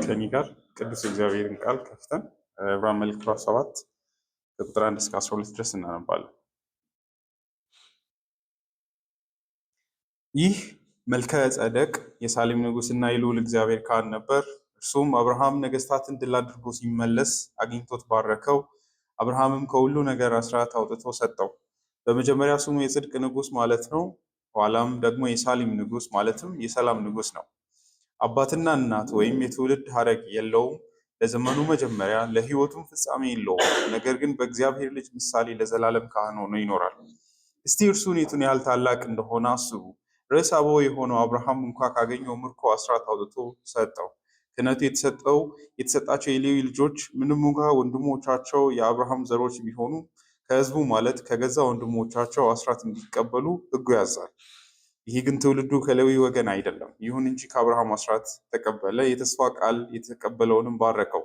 ከኔ ጋር ቅዱስ እግዚአብሔርን ቃል ከፍተን ዕብራውያን መልእክት ምዕራፍ 7 ከቁጥር 1 እስከ 12 ድረስ እናነባለን። ይህ መልከ ጸደቅ የሳሌም ንጉሥና የልዑል እግዚአብሔር ካህን ነበር። እርሱም አብርሃም ነገሥታትን ድል አድርጎ ሲመለስ አግኝቶት ባረከው። አብርሃምም ከሁሉ ነገር አስራት አውጥቶ ሰጠው። በመጀመሪያ ስሙ የጽድቅ ንጉሥ ማለት ነው። ኋላም ደግሞ የሳሌም ንጉሥ ማለትም የሰላም ንጉሥ ነው። አባትና እናት ወይም የትውልድ ሐረግ የለውም። ለዘመኑ መጀመሪያ ለሕይወቱም ፍጻሜ የለውም። ነገር ግን በእግዚአብሔር ልጅ ምሳሌ ለዘላለም ካህን ሆኖ ይኖራል። እስቲ እርሱን የቱን ያህል ታላቅ እንደሆነ አስቡ። ርዕሰ አበው የሆነው አብርሃም እንኳ ካገኘው ምርኮ አስራት አውጥቶ ሰጠው። ክህነቱ የተሰጣቸው የሌዊ ልጆች ምንም እንኳ ወንድሞቻቸው የአብርሃም ዘሮች ቢሆኑ ከሕዝቡ ማለት ከገዛ ወንድሞቻቸው አስራት እንዲቀበሉ ሕጉ ያዛል። ይህ ግን ትውልዱ ከሌዊ ወገን አይደለም። ይሁን እንጂ ከአብርሃም አስራት ተቀበለ፣ የተስፋ ቃል የተቀበለውንም ባረከው።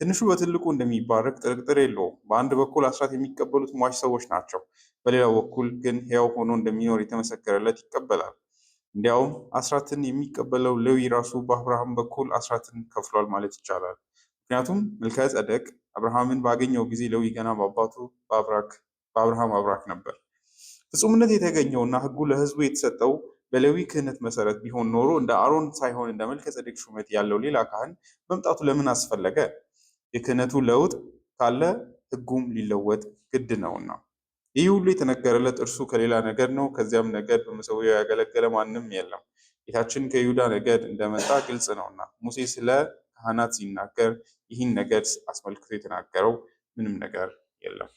ትንሹ በትልቁ እንደሚባረክ ጥርጥር የለውም። በአንድ በኩል አስራት የሚቀበሉት ሟች ሰዎች ናቸው፣ በሌላው በኩል ግን ሕያው ሆኖ እንደሚኖር የተመሰከረለት ይቀበላል። እንዲያውም አስራትን የሚቀበለው ሌዊ ራሱ በአብርሃም በኩል አስራትን ከፍሏል ማለት ይቻላል። ምክንያቱም መልከ ጸደቅ አብርሃምን ባገኘው ጊዜ ሌዊ ገና በአባቱ በአብርሃም አብራክ ነበር። ፍጹምነት የተገኘውና ሕጉ ለሕዝቡ የተሰጠው በሌዊ ክህነት መሰረት ቢሆን ኖሮ እንደ አሮን ሳይሆን እንደ መልከ ጸደቅ ሹመት ያለው ሌላ ካህን መምጣቱ ለምን አስፈለገ? የክህነቱ ለውጥ ካለ ሕጉም ሊለወጥ ግድ ነውና። ይህ ሁሉ የተነገረለት እርሱ ከሌላ ነገድ ነው። ከዚያም ነገድ በመሠዊያው ያገለገለ ማንም የለም። ጌታችን ከይሁዳ ነገድ እንደመጣ ግልጽ ነውና። ሙሴ ስለ ካህናት ሲናገር ይህን ነገድ አስመልክቶ የተናገረው ምንም ነገር የለም።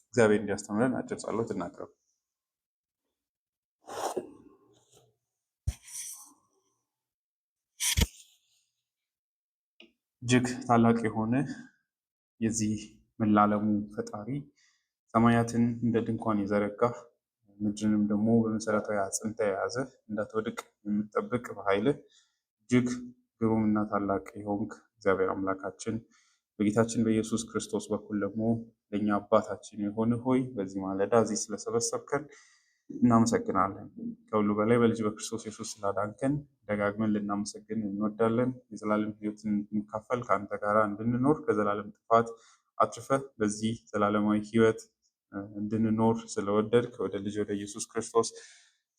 እግዚአብሔር እንዲያስተምረን አጭር ጸሎት እናቅርብ። እጅግ ታላቅ የሆነ የዚህ መላለሙ ፈጣሪ ሰማያትን እንደ ድንኳን የዘረጋ ምድርንም ደግሞ በመሰረታዊ አጽንተ የያዘ እንዳትወድቅ የምትጠብቅ በኃይልህ እጅግ ግሩም እና ታላቅ የሆንክ እግዚአብሔር አምላካችን በጌታችን በኢየሱስ ክርስቶስ በኩል ደግሞ ለእኛ አባታችን የሆነ ሆይ በዚህ ማለዳ እዚህ ስለሰበሰብከን እናመሰግናለን። ከሁሉ በላይ በልጅ በክርስቶስ ኢየሱስ ስላዳንከን ደጋግመን ልናመሰግን እንወዳለን። የዘላለም ሕይወትን እንድንካፈል ከአንተ ጋር እንድንኖር ከዘላለም ጥፋት አትርፈህ በዚህ ዘላለማዊ ሕይወት እንድንኖር ስለወደድክ ወደ ልጅ ወደ ኢየሱስ ክርስቶስ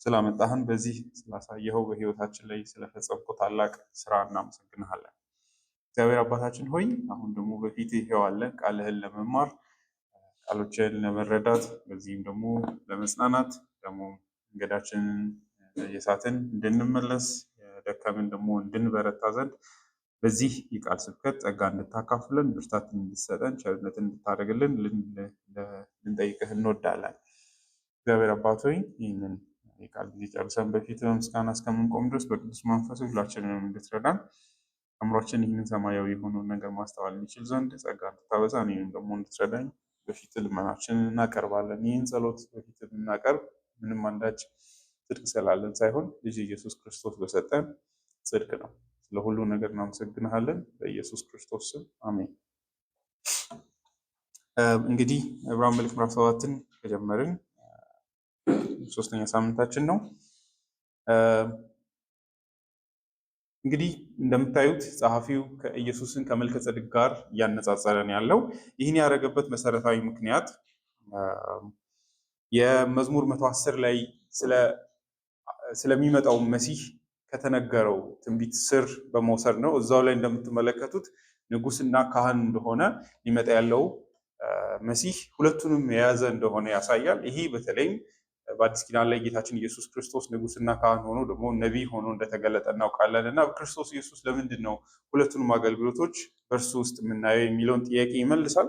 ስላመጣህን በዚህ ስላሳየኸው በሕይወታችን ላይ ስለፈጸምከው ታላቅ ስራ እናመሰግንሃለን። እግዚአብሔር አባታችን ሆይ አሁን ደግሞ በፊት ይሄው አለ ቃልህን ለመማር ቃሎችን ለመረዳት በዚህም ደግሞ ለመጽናናት ደግሞ መንገዳችንን የሳትን እንድንመለስ የደከምን ደግሞ እንድንበረታ ዘንድ በዚህ የቃል ስብከት ጸጋ እንድታካፍለን ብርታትን እንድትሰጠን ቸርነትን እንድታደርግልን ልንጠይቅህ እንወዳለን። እግዚአብሔር አባት ሆይ ይህንን የቃል ጊዜ ጨርሰን በፊት በምስጋና እስከምንቆም ድረስ በቅዱስ መንፈስ ሁላችንንም እንድትረዳን አእምሯችን ይህንን ሰማያዊ የሆነውን ነገር ማስተዋል የሚችል ዘንድ ጸጋ እንድታበዛ እኔንም ደግሞ እንድትረዳኝ በፊት ልመናችንን እናቀርባለን። ይህን ጸሎት በፊት የምናቀርብ ምንም አንዳች ጽድቅ ስላለን ሳይሆን ልጅ ኢየሱስ ክርስቶስ በሰጠን ጽድቅ ነው። ስለ ሁሉ ነገር እናመሰግንሃለን። በኢየሱስ ክርስቶስ ስም አሜን። እንግዲህ ዕብራውያን መልእክት ምዕራፍ 7ን ከጀመርን ሶስተኛ ሳምንታችን ነው። እንግዲህ እንደምታዩት ጸሐፊው ከኢየሱስን ከመልከ ጸደቅ ጋር እያነጻጸረ ነው ያለው። ይህን ያደረገበት መሰረታዊ ምክንያት የመዝሙር 110 ላይ ስለሚመጣው መሲህ ከተነገረው ትንቢት ስር በመውሰድ ነው። እዛው ላይ እንደምትመለከቱት ንጉሥና ካህን እንደሆነ ሊመጣ ያለው መሲህ ሁለቱንም የያዘ እንደሆነ ያሳያል። ይሄ በተለይም በአዲስ ኪዳን ላይ ጌታችን ኢየሱስ ክርስቶስ ንጉሥና ካህን ሆኖ ደግሞ ነቢይ ሆኖ እንደተገለጠ እናውቃለን። እና በክርስቶስ ኢየሱስ ለምንድን ነው ሁለቱንም አገልግሎቶች በእርሱ ውስጥ የምናየው የሚለውን ጥያቄ ይመልሳል።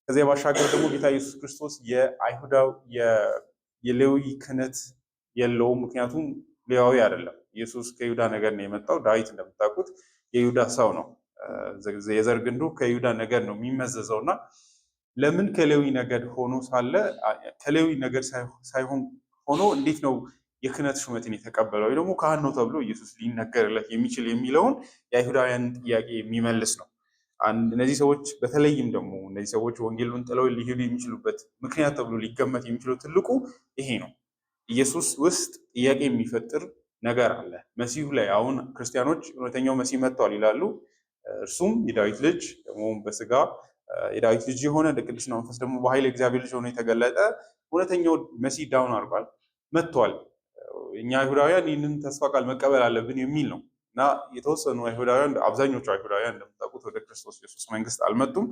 ከዚያ ባሻገር ደግሞ ጌታ ኢየሱስ ክርስቶስ የአይሁዳው የሌዊ ክህነት የለውም። ምክንያቱም ሌዋዊ አይደለም። ኢየሱስ ከይሁዳ ነገድ ነው የመጣው። ዳዊት እንደምታውቁት የይሁዳ ሰው ነው። የዘር ግንዱ ከይሁዳ ነገድ ነው የሚመዘዘው እና ለምን ከሌዊ ነገድ ሆኖ ሳለ ከሌዊ ነገድ ሳይሆን ሆኖ እንዴት ነው የክህነት ሹመትን የተቀበለው ወይ ደግሞ ካህን ነው ተብሎ ኢየሱስ ሊነገርለት የሚችል የሚለውን የአይሁዳውያን ጥያቄ የሚመልስ ነው። እነዚህ ሰዎች በተለይም ደግሞ እነዚህ ሰዎች ወንጌሉን ጥለው ሊሄዱ የሚችሉበት ምክንያት ተብሎ ሊገመት የሚችለው ትልቁ ይሄ ነው። ኢየሱስ ውስጥ ጥያቄ የሚፈጥር ነገር አለ መሲሁ ላይ። አሁን ክርስቲያኖች እውነተኛው መሲህ መጥቷል ይላሉ። እርሱም የዳዊት ልጅ ደግሞ በስጋ የዳዊት ልጅ የሆነ ቅዱስ መንፈስ ደግሞ በኃይል እግዚአብሔር ልጅ ሆኖ የተገለጠ እውነተኛው መሲህ ዳውን አድርጓል መጥቷል። እኛ አይሁዳውያን ይህንን ተስፋ ቃል መቀበል አለብን የሚል ነው እና የተወሰኑ አይሁዳውያን አብዛኞቹ አይሁዳውያን እንደምታውቁት ወደ ክርስቶስ ኢየሱስ መንግስት አልመጡም።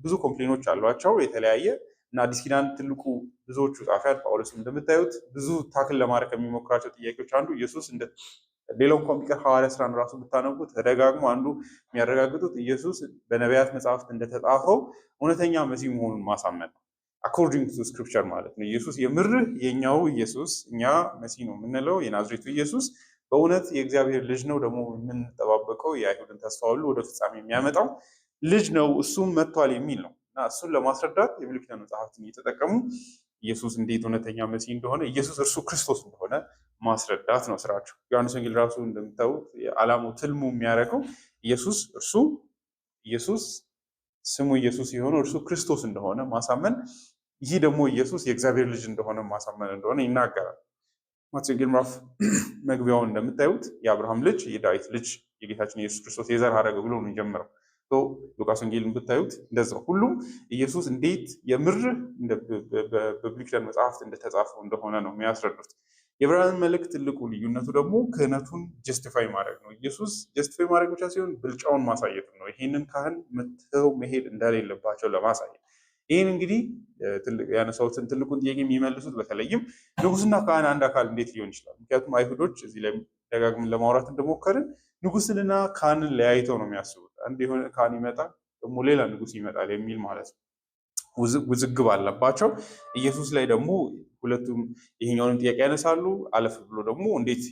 ብዙ ኮምፕሌኖች አሏቸው የተለያየ እና አዲስ ኪዳን ትልቁ ብዙዎቹ ጻፊያን ጳውሎስ እንደምታዩት ብዙ ታክል ለማድረግ ከሚሞክራቸው ጥያቄዎች አንዱ ኢየሱስ ሌላው እንኳን ቢቀር ሐዋርያ ስራን ራሱ ብታነቡት ተደጋግሞ አንዱ የሚያረጋግጡት ኢየሱስ በነቢያት መጽሐፍት እንደተጻፈው እውነተኛ መሲህ መሆኑን ማሳመን ነው። አኮርዲንግ ቱ ስክሪፕቸር ማለት ነው። ኢየሱስ የምርህ የኛው ኢየሱስ እኛ መሲህ ነው የምንለው የናዝሬቱ ኢየሱስ በእውነት የእግዚአብሔር ልጅ ነው። ደግሞ የምንጠባበቀው የአይሁድን ተስፋ ሁሉ ወደ ፍጻሜ የሚያመጣው ልጅ ነው። እሱም መጥቷል የሚል ነው እና እሱን ለማስረዳት የብሉይ ኪዳን መጽሐፍትን እየተጠቀሙ ኢየሱስ እንዴት እውነተኛ መሲህ እንደሆነ ኢየሱስ እርሱ ክርስቶስ እንደሆነ ማስረዳት ነው ስራቸው። ዮሐንስ ወንጌል ራሱ እንደምታዩት የዓላማው ትልሙ የሚያደርገው ኢየሱስ ስሙ ኢየሱስ የሆነው እርሱ ክርስቶስ እንደሆነ ማሳመን፣ ይህ ደግሞ ኢየሱስ የእግዚአብሔር ልጅ እንደሆነ ማሳመን እንደሆነ ይናገራል። ማቴዎስ ወንጌል ምዕራፍ መግቢያውን እንደምታዩት የአብርሃም ልጅ የዳዊት ልጅ የጌታችን ኢየሱስ ክርስቶስ የዘር ሐረግ ብሎ ነው የሚጀምረው። ሉቃስ ወንጌልን ብታዩት እንደዛው ሁሉም ኢየሱስ እንዴት የምር በብሉይ ኪዳን መጽሐፍት እንደተጻፈው እንደሆነ ነው የሚያስረዱት። የዕብራውያን መልእክት ትልቁ ልዩነቱ ደግሞ ክህነቱን ጀስቲፋይ ማድረግ ነው። ኢየሱስ ጀስቲፋይ ማድረግ ብቻ ሲሆን ብልጫውን ማሳየት ነው። ይህንን ካህን መተው መሄድ እንደሌለባቸው ለማሳየት ይህን እንግዲህ ያነሳሁትን ትልቁን ጥያቄ የሚመልሱት በተለይም ንጉስና ካህን አንድ አካል እንዴት ሊሆን ይችላል? ምክንያቱም አይሁዶች እዚህ ላይ ደጋግምን ለማውራት እንደሞከርን ንጉስንና ካህንን ለያይተው ነው የሚያስቡት። አንድ የሆነ ካህን ይመጣል ደግሞ ሌላ ንጉስ ይመጣል የሚል ማለት ነው። ውዝግብ አለባቸው። ኢየሱስ ላይ ደግሞ ሁለቱም ይሄኛውን ጥያቄ ያነሳሉ። አለፍ ብሎ ደግሞ እንዴት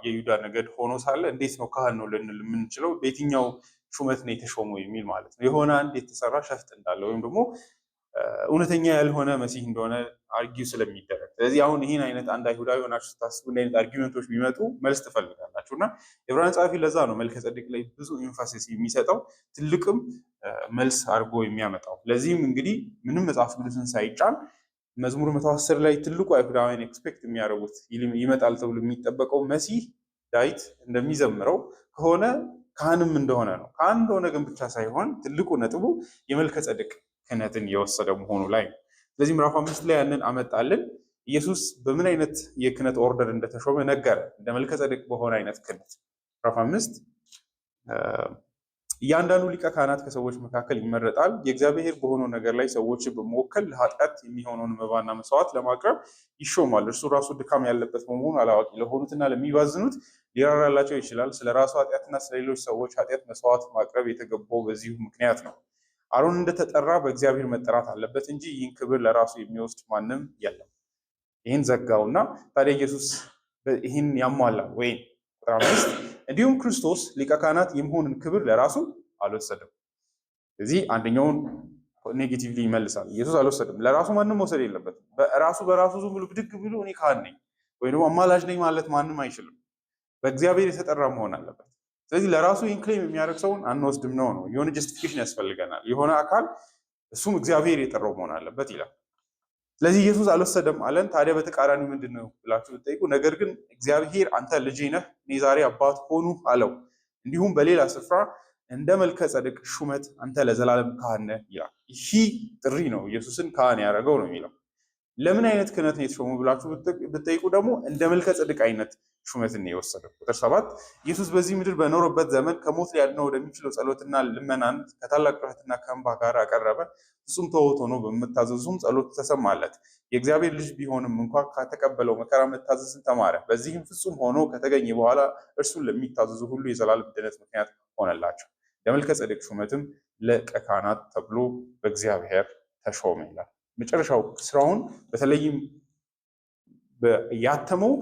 የይሁዳ ነገድ ሆኖ ሳለ እንዴት ነው ካህን ነው ልንል የምንችለው? በየትኛው ሹመት ነው የተሾመው የሚል ማለት ነው። የሆነ አንድ የተሰራ ሸፍጥ እንዳለ ወይም ደግሞ እውነተኛ ያልሆነ መሲህ እንደሆነ አርጊው ስለሚደረግ፣ ስለዚህ አሁን ይህን አይነት አንድ አይሁዳዊ ሆናችሁ ስታስቡ እንደ አይነት አርጊመንቶች ቢመጡ መልስ ትፈልጋላችሁ እና የዕብራውያን ጸሐፊ ለዛ ነው መልከጼዴቅ ላይ ብዙ ኢንፋሲስ የሚሰጠው ትልቅም መልስ አድርጎ የሚያመጣው። ለዚህም እንግዲህ ምንም መጽሐፍ ቅዱስን ሳይጫን መዝሙር 110 ላይ ትልቁ አይሁዳውያን ኤክስፔክት የሚያደርጉት ይመጣል ተብሎ የሚጠበቀው መሲህ ዳዊት እንደሚዘምረው ከሆነ ካህንም እንደሆነ ነው። ካህን እንደሆነ ግን ብቻ ሳይሆን ትልቁ ነጥቡ የመልከጼዴቅ ክህነትን የወሰደ መሆኑ ላይ ነው። ስለዚህ ምዕራፍ 5 ላይ ያንን አመጣልን። ኢየሱስ በምን አይነት የክህነት ኦርደር እንደተሾመ ነገረ። እንደ መልከጼዴቅ በሆነ አይነት ክህነት ምዕራፍ 5 እያንዳንዱ ሊቀ ካህናት ከሰዎች መካከል ይመረጣል። የእግዚአብሔር በሆነው ነገር ላይ ሰዎችን በመወከል ለኃጢአት የሚሆነውን መባና መስዋዕት ለማቅረብ ይሾማል። እርሱ ራሱ ድካም ያለበት በመሆኑ አላዋቂ ለሆኑትና ለሚባዝኑት ሊራራላቸው ይችላል። ስለ ራሱ ኃጢአትና ስለሌሎች ሰዎች ኃጢአት መስዋዕት ማቅረብ የተገባው በዚሁ ምክንያት ነው። አሮን እንደተጠራ በእግዚአብሔር መጠራት አለበት እንጂ ይህን ክብር ለራሱ የሚወስድ ማንም የለም። ይህን ዘጋውና ታዲያ ኢየሱስ ይህን ያሟላል ወይ? ቁጥር 5 እንዲሁም ክርስቶስ ሊቀ ካህናት የመሆንን ክብር ለራሱ አልወሰደም። ስለዚህ አንደኛውን ኔጌቲቭሊ ይመልሳል። ኢየሱስ አልወሰደም። ለራሱ ማንም መውሰድ የለበትም። በራሱ ዝም ብሎ ብድግ ብሎ እኔ ካህን ነኝ ወይ ደግሞ አማላጅ ነኝ ማለት ማንም አይችልም። በእግዚአብሔር የተጠራ መሆን አለበት። ስለዚህ ለራሱ ይህን ክሌም የሚያደርግ ሰውን አንወስድም ነው። የሆነ ጀስቲፊኬሽን ያስፈልገናል። የሆነ አካል እሱም እግዚአብሔር የጠራው መሆን አለበት ይላል። ስለዚህ ኢየሱስ አልወሰደም አለን። ታዲያ በተቃራኒ ምንድን ነው ብላችሁ ብትጠይቁ፣ ነገር ግን እግዚአብሔር አንተ ልጄ ነህ እኔ ዛሬ አባት ሆኑ አለው። እንዲሁም በሌላ ስፍራ እንደ መልከጼዴቅ ሹመት አንተ ለዘላለም ካህን ነህ ይላል። ይህ ጥሪ ነው ኢየሱስን ካህን ያደረገው ነው የሚለው። ለምን አይነት ክህነት ነው የተሾመው ብላችሁ ብትጠይቁ ደግሞ እንደ መልከጼዴቅ አይነት ሹመትን ነው የወሰደው። ቁጥር 7 ኢየሱስ በዚህ ምድር በኖረበት ዘመን ከሞት ሊያድነው ወደሚችለው ጸሎትና ልመናን ከታላቅ ጩኸትና ከእንባ ጋር አቀረበ። ፍጹም ትሑት ሆኖ በመታዘዙም ጸሎቱ ተሰማለት። የእግዚአብሔር ልጅ ቢሆንም እንኳ ከተቀበለው መከራ መታዘዝን ተማረ። በዚህም ፍጹም ሆኖ ከተገኘ በኋላ እርሱን ለሚታዘዙ ሁሉ የዘላለም ድነት ምክንያት ሆነላቸው። ለመልከጼዴቅ ሹመትም ሊቀ ካህናት ተብሎ በእግዚአብሔር ተሾመ ይላል። መጨረሻው ስራውን በተለይም ያተመው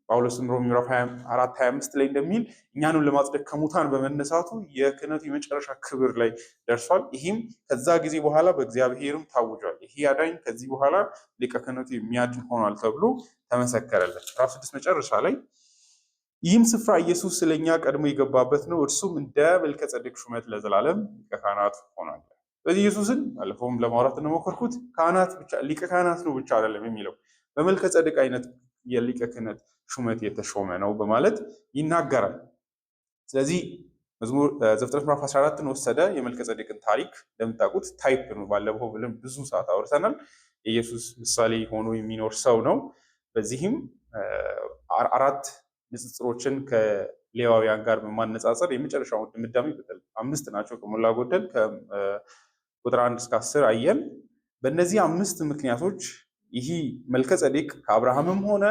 ጳውሎስ ሮሜ ምዕራፍ 4:25 ላይ እንደሚል እኛንም ለማጽደቅ ከሙታን በመነሳቱ የክህነቱ የመጨረሻ ክብር ላይ ደርሷል። ይህም ከዛ ጊዜ በኋላ በእግዚአብሔርም ታውጇል። ይህ አዳኝ ከዚህ በኋላ ሊቀ ክህነቱ የሚያድን ሆኗል ተብሎ ተመሰከረለት። ምዕራፍ 6 መጨረሻ ላይ ይህም ስፍራ ኢየሱስ ስለኛ ቀድሞ የገባበት ነው፣ እርሱም እንደ መልከጼዴቅ ሹመት ለዘላለም ሊቀ ካህናት ሆኗል። ስለዚህ ኢየሱስን ባለፈውም ለማውራት እንደሞከርኩት ካህናት ብቻ ሊቀ ካህናት ነው ብቻ አይደለም የሚለው በመልከጼዴቅ አይነት የሊቀ ክህነት ሹመት የተሾመ ነው በማለት ይናገራል። ስለዚህ መዝሙር ዘፍጥረት ምዕራፍ 14ን ወሰደ። የመልከጼዴቅን ታሪክ እንደምታውቁት ታይፕ ነው። ባለፈው ብለን ብዙ ሰዓት አውርተናል። የኢየሱስ ምሳሌ ሆኖ የሚኖር ሰው ነው። በዚህም አራት ንጽጽሮችን ከሌዋውያን ጋር በማነጻጸር የመጨረሻውን ድምዳሜ 5 ናቸው ከሞላ ጎደል ከቁጥር 1 እስከ 10 አየን። በእነዚህ 5 ምክንያቶች ይህ መልከጼዴቅ ከአብርሃምም ሆነ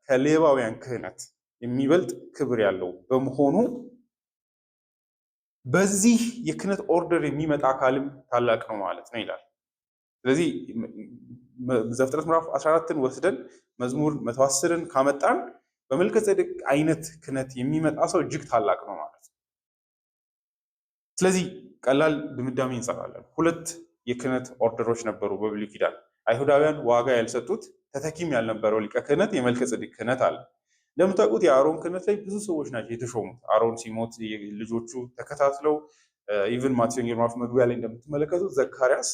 ከሌዋውያን ክህነት የሚበልጥ ክብር ያለው በመሆኑ በዚህ የክህነት ኦርደር የሚመጣ አካልም ታላቅ ነው ማለት ነው ይላል። ስለዚህ ዘፍጥረት ምዕራፍ 14ን ወስደን መዝሙር 110ን ካመጣን በመልከጼዴቅ አይነት ክህነት የሚመጣ ሰው እጅግ ታላቅ ነው ማለት ነው። ስለዚህ ቀላል ድምዳሜ እንሰራለን። 2 የክህነት ኦርደሮች ነበሩ በብሉይ ኪዳን። አይሁዳውያን ዋጋ ያልሰጡት ተተኪም ያልነበረው ሊቀ ክህነት የመልከጼዴቅ ክህነት አለ። እንደምታውቁት የአሮን ክህነት ላይ ብዙ ሰዎች ናቸው የተሾሙት። አሮን ሲሞት ልጆቹ ተከታትለው ኢቭን ማቴዎስ ምዕራፍ መግቢያ ላይ እንደምትመለከቱት ዘካርያስ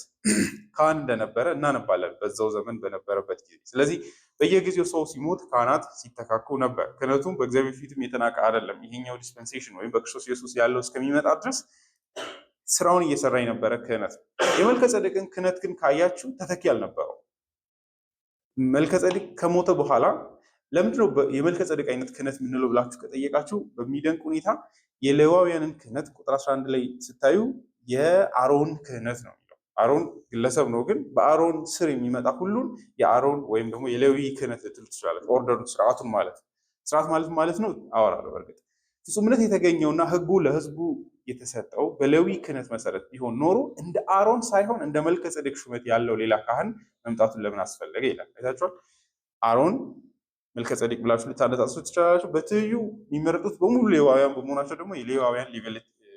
ካህን እንደነበረ እናነባለን በዛው ዘመን በነበረበት ጊዜ። ስለዚህ በየጊዜው ሰው ሲሞት ካህናት ሲተካኩ ነበር። ክህነቱም በእግዚአብሔር ፊትም የተናቀ አይደለም። ይሄኛው ዲስፐንሴሽን ወይም በክርስቶስ ኢየሱስ ያለው እስከሚመጣ ድረስ ስራውን እየሰራ የነበረ ክህነት። የመልከጼዴቅን ክህነት ግን ካያችሁ ተተኪ አልነበረው። መልከጼዴቅ ከሞተ በኋላ ለምንድነው የመልከጼዴቅ አይነት ክህነት የምንለው ብላችሁ ከጠየቃችሁ በሚደንቅ ሁኔታ የሌዋውያንን ክህነት ቁጥር 11 ላይ ስታዩ የአሮን ክህነት ነው የሚለው። አሮን ግለሰብ ነው፣ ግን በአሮን ስር የሚመጣ ሁሉን የአሮን ወይም ደግሞ የሌዊ ክህነት ልትሉ ትችላለች። ኦርደሩን፣ ስርዓቱን ማለት ስርዓት ማለት ነው አወራለሁ። በእርግጥ ፍጹምነት የተገኘውና ሕጉ ለሕዝቡ የተሰጠው በሌዊ ክህነት መሰረት ቢሆን ኖሮ እንደ አሮን ሳይሆን እንደ መልከጼዴቅ ሹመት ያለው ሌላ ካህን መምጣቱን ለምን አስፈለገ ይላል። አይታችኋል። አሮን መልከጼዴቅ ብላችሁ ልታነጻጽሩ ትችላላችሁ። በትይዩ የሚመረጡት በሙሉ ሌዋውያን በመሆናቸው ደግሞ የሌዋውያን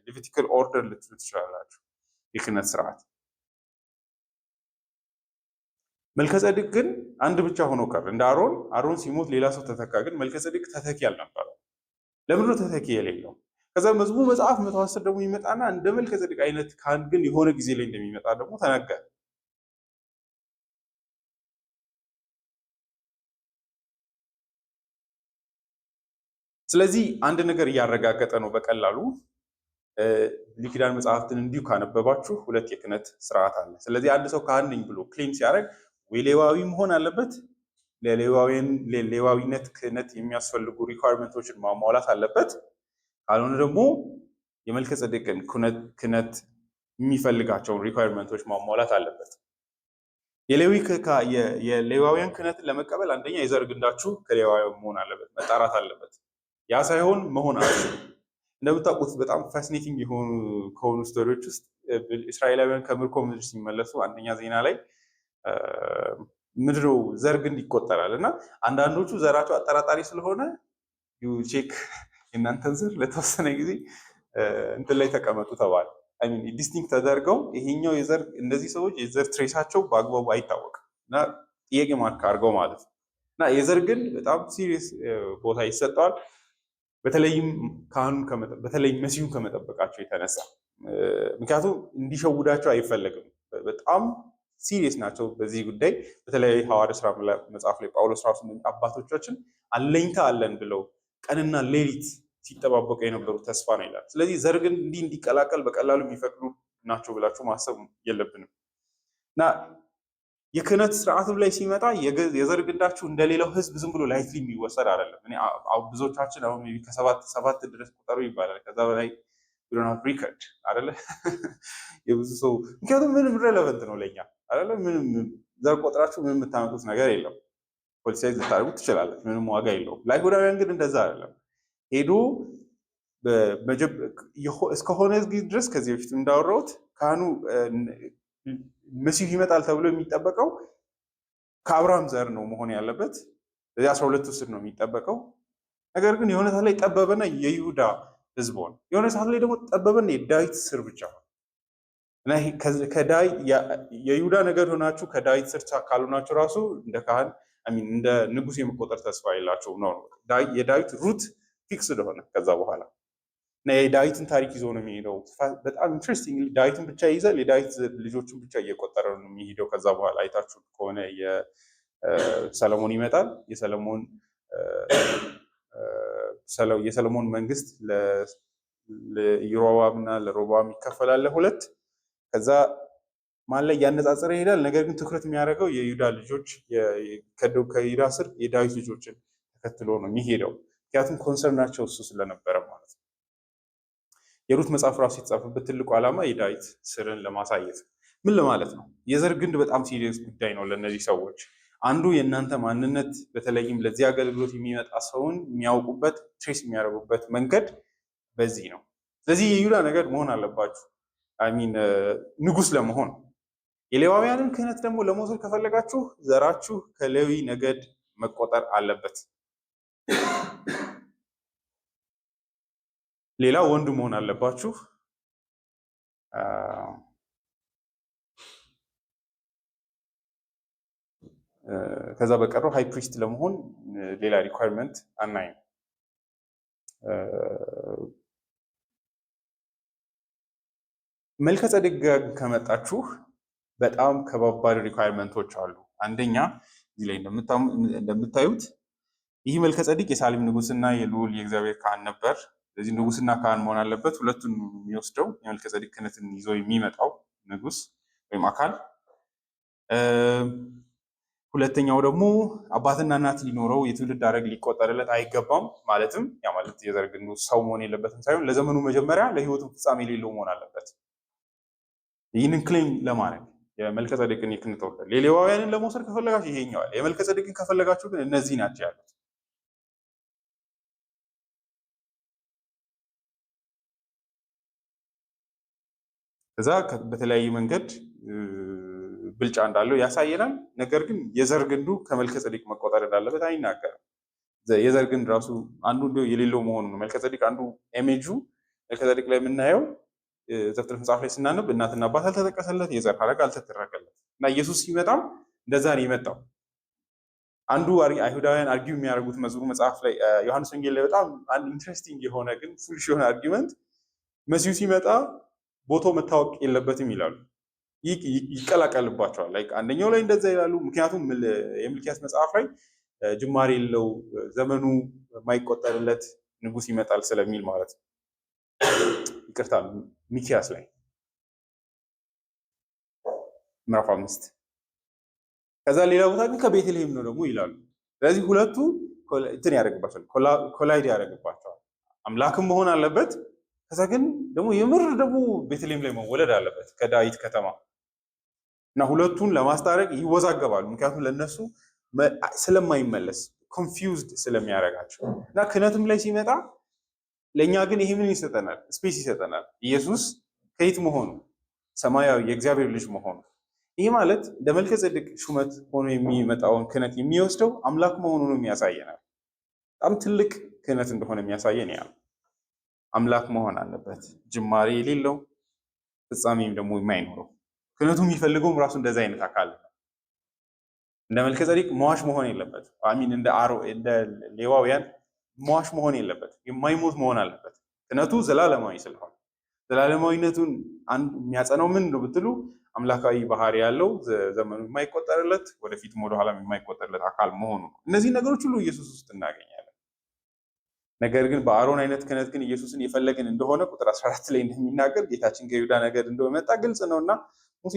ሌቪቲካል ኦርደር ልትሉ ትችላላችሁ፣ የክህነት ስርዓት። መልከጼዴቅ ግን አንድ ብቻ ሆኖ ቀር እንደ አሮን ሲሞት ሌላ ሰው ተተካ። ግን መልከጼዴቅ ተተኪ አልነበረው። ለምንድን ነው ተተኪ የሌለው? ከዛ መዝሙር መጽሐፍ 110 ደግሞ ይመጣና እንደ መልከጼዴቅ አይነት ካህን ግን የሆነ ጊዜ ላይ እንደሚመጣ ደግሞ ተነገረ። ስለዚህ አንድ ነገር እያረጋገጠ ነው በቀላሉ። ብሉይ ኪዳን መጽሐፍትን እንዲሁ ካነበባችሁ 2 የክህነት ስርዓት አለ። ስለዚህ አንድ ሰው ካህን ነኝ ብሎ ክሌም ሲያደርግ ወይ ሌዋዊ መሆን አለበት፣ ለሌዋዊነት ክህነት የሚያስፈልጉ ሪኳርመንቶችን ማሟላት አለበት። ካልሆነ ደግሞ የመልከጼዴቅን ክህነት የሚፈልጋቸውን ሪኳርመንቶች ማሟላት አለበት። የሌዋውያን ክህነትን ለመቀበል አንደኛ የዘር ግንዳችሁ ከሌዋውያን መሆን አለበት፣ መጣራት አለበት። ያ ሳይሆን መሆን አልችልም። እንደምታውቁት በጣም ፋሲኔቲንግ የሆኑ ከሆኑ ስቶሪዎች ውስጥ እስራኤላውያን ከምርኮ ምድር ሲመለሱ አንደኛ ዜና ላይ ምድረው ዘር ግንድ ይቆጠራል እና አንዳንዶቹ ዘራቸው አጠራጣሪ ስለሆነ ቼክ የእናንተን ዘር ለተወሰነ ጊዜ እንትን ላይ ተቀመጡ ተባለ። ዲስቲንክት ተደርገው ይሄኛው የዘር እነዚህ ሰዎች የዘር ትሬሳቸው በአግባቡ አይታወቅም እና ጥያቄ ማርክ አድርገው ማለት ነው። እና የዘር ግንድ በጣም ሲሪየስ ቦታ ይሰጠዋል። በተለይም በተለይም መሲሁን ከመጠበቃቸው የተነሳ ምክንያቱም እንዲሸውዳቸው አይፈለግም። በጣም ሲሪየስ ናቸው በዚህ ጉዳይ። በተለይ ሐዋርያት ሥራ መጽሐፍ ላይ ጳውሎስ ራሱ አባቶቻችን አለኝታ አለን ብለው ቀንና ሌሊት ሲጠባበቁ የነበሩ ተስፋ ነው ይላል። ስለዚህ ዘር ግን እንዲቀላቀል በቀላሉ የሚፈቅዱ ናቸው ብላችሁ ማሰብ የለብንም እና የክህነት ስርዓትም ላይ ሲመጣ የዘር ግንዳችሁ እንደሌላው ህዝብ ዝም ብሎ ላይትሊ የሚወሰድ አይደለም። ብዙዎቻችን አሁን ከሰባት ድረስ ቁጠሩ ይባላል። ከዛ በላይ ሪከርድ አይደለ የብዙ ሰው ምክንያቱም ምንም ሬሌቨንት ነው ለኛ አይደለ። ምንም ዘር ቆጥራችሁ ምንም የምታመጡት ነገር የለም። ፖሊሳይዝ ልታደርጉ ትችላለች፣ ምንም ዋጋ የለውም። ለአይሁዳውያን ግን እንደዛ አይደለም። ሄዶ እስከሆነ ድረስ ከዚህ በፊት እንዳወራሁት ካህኑ መሲሁ ይመጣል ተብሎ የሚጠበቀው ከአብርሃም ዘር ነው መሆን ያለበት። ስለዚህ 12 ስር ነው የሚጠበቀው። ነገር ግን የሆነ ሰዓት ላይ ጠበበና የይሁዳ ህዝብ ሆነ። የሆነ ሰዓት ላይ ደግሞ ጠበበና የዳዊት ስር ብቻ ሆነ እና የይሁዳ ነገድ ሆናችሁ ከዳዊት ስር ካልሆናችሁ ራሱ እንደ ካህን እንደ ንጉሥ የመቆጠር ተስፋ የላቸውም ነው። የዳዊት ሩት ፊክስድ ሆነ ከዛ በኋላ እና የዳዊትን ታሪክ ይዞ ነው የሚሄደው። በጣም ኢንትረስቲንግ ዳዊትን ብቻ ይይዛል። የዳዊት ልጆችን ብቻ እየቆጠረ ነው የሚሄደው። ከዛ በኋላ አይታችሁ ከሆነ የሰለሞን ይመጣል። የሰለሞን መንግስት ለኢዮራም እና ለሮብዓም ይከፈላል ለሁለት። ከዛ ማን ላይ እያነጻጸረ ይሄዳል። ነገር ግን ትኩረት የሚያደርገው የይሁዳ ልጆች ከይሁዳ ስር የዳዊት ልጆችን ተከትሎ ነው የሚሄደው። ምክንያቱም ኮንሰርናቸው እሱ ስለነበረ ማለት ነው። የሩት መጽሐፍ ራሱ የተጻፈበት ትልቁ ዓላማ የዳዊት ስርን ለማሳየት ምን ለማለት ነው? የዘር ግንድ በጣም ሲሪየስ ጉዳይ ነው ለእነዚህ ሰዎች። አንዱ የእናንተ ማንነት በተለይም ለዚህ አገልግሎት የሚመጣ ሰውን የሚያውቁበት ትሬስ የሚያደርጉበት መንገድ በዚህ ነው። ስለዚህ የይሁዳ ነገድ መሆን አለባችሁ አሚን ንጉስ ለመሆን። የሌዋውያንን ክህነት ደግሞ ለመውሰድ ከፈለጋችሁ ዘራችሁ ከሌዊ ነገድ መቆጠር አለበት። ሌላ ወንድ መሆን አለባችሁ። ከዛ በቀረው ሃይ ፕሪስት ለመሆን ሌላ ሪኳየርመንት አናይም። መልከ ጼዴቅ ጋር ከመጣችሁ በጣም ከባባድ ሪኳየርመንቶች አሉ። አንደኛ እዚህ ላይ እንደምታዩት ይህ መልከ ጼዴቅ የሳሌም ንጉስና የልዑል የእግዚአብሔር ካህን ነበር። ስለዚህ ንጉስና ካህን መሆን አለበት። ሁለቱን የሚወስደው የመልከ ጼዴቅ ክህነትን ይዞ የሚመጣው ንጉስ ወይም አካል። ሁለተኛው ደግሞ አባትና እናት ሊኖረው የትውልድ ሐረግ ሊቆጠርለት አይገባም። ማለትም ያ ማለት የዘር ግንዱ ሰው መሆን የለበትም ሳይሆን ለዘመኑ መጀመሪያ ለህይወቱ ፍጻሜ የሌለው መሆን አለበት። ይህንን ክሌም ለማድረግ የመልከ ጼዴቅን የክህነት ወርድ ሌዋውያንን ለመውሰድ ከፈለጋችሁ ይሄኛዋል። የመልከ ጼዴቅን ከፈለጋችሁ ግን እነዚህ ናቸው ያሉት። ከዛ በተለያየ መንገድ ብልጫ እንዳለው ያሳየናል። ነገር ግን የዘር ግንዱ ከመልከ ጼዴቅ መቆጠር እንዳለበት አይናገርም። የዘር ግንድ ራሱ አንዱ እንደው የሌለው መሆኑ ነው። መልከ ጼዴቅ አንዱ ኢሜጁ መልከ ጼዴቅ ላይ የምናየው ዘፍጥረት መጽሐፍ ላይ ስናነብ እናትና አባት አልተጠቀሰለት፣ የዘር ሐረግ አልተተረከለት እና ኢየሱስ ሲመጣም እንደዛ ነው የመጣው። አንዱ አይሁዳውያን አርጊው የሚያደርጉት መዝሙር መጽሐፍ ላይ ዮሐንስ ወንጌል ላይ በጣም አንድ ኢንትረስቲንግ የሆነ ግን ፉልሽ የሆነ አርጊመንት መሲሁ ሲመጣ ቦታው መታወቅ የለበትም ይላሉ። ይቀላቀልባቸዋል። ላይክ አንደኛው ላይ እንደዛ ይላሉ። ምክንያቱም የሚልኪያስ መጽሐፍ ላይ ጅማሬ የለው ዘመኑ የማይቆጠርለት ንጉስ ይመጣል ስለሚል ማለት ነው። ይቅርታ ሚኪያስ ላይ ምዕራፍ 5። ከዛ ሌላ ቦታ ግን ከቤተልሔም ነው ደግሞ ይላሉ። ስለዚህ ሁለቱ እንትን ያደርግባቸዋል፣ ኮላይድ ያደርግባቸዋል። አምላክም መሆን አለበት። ከዛ ግን ደግሞ የምር ደግሞ ቤተልሔም ላይ መወለድ አለበት ከዳዊት ከተማ እና ሁለቱን ለማስታረቅ ይወዛገባሉ። ምክንያቱም ለነሱ ስለማይመለስ ኮንፊውዝድ ስለሚያደርጋቸው እና ክህነትም ላይ ሲመጣ ለእኛ ግን ይሄ ምን ይሰጠናል? ስፔስ ይሰጠናል። ኢየሱስ ከየት መሆኑ ሰማያዊ የእግዚአብሔር ልጅ መሆኑ። ይህ ማለት እንደ መልከ ጼዴቅ ሹመት ሆኖ የሚመጣውን ክህነት የሚወስደው አምላክ መሆኑንም ያሳየናል። በጣም ትልቅ ክህነት እንደሆነ የሚያሳየን ያ አምላክ መሆን አለበት፣ ጅማሬ የሌለው ፍጻሜም ደግሞ የማይኖረው። ክህነቱ የሚፈልገውም ራሱ እንደዚህ አይነት አካል ነው። እንደ መልከ ጼዴቅ መዋሽ መሆን የለበት። አሚን እንደ ሌዋውያን መዋሽ መሆን የለበት። የማይሞት መሆን አለበት። ክህነቱ ዘላለማዊ ስለሆነ ዘላለማዊነቱን የሚያጸናው ምን ነው ብትሉ አምላካዊ ባህሪ ያለው ዘመኑ የማይቆጠርለት ወደፊትም ወደኋላ የማይቆጠርለት አካል መሆኑ ነው። እነዚህ ነገሮች ሁሉ ኢየሱስ ውስጥ እናገኛለን። ነገር ግን በአሮን አይነት ክህነት ግን ኢየሱስን የፈለግን እንደሆነ ቁጥር 14 ላይ እንደሚናገር ጌታችን ከይሁዳ ነገድ እንደመጣ ግልጽ ነውና ሙሴ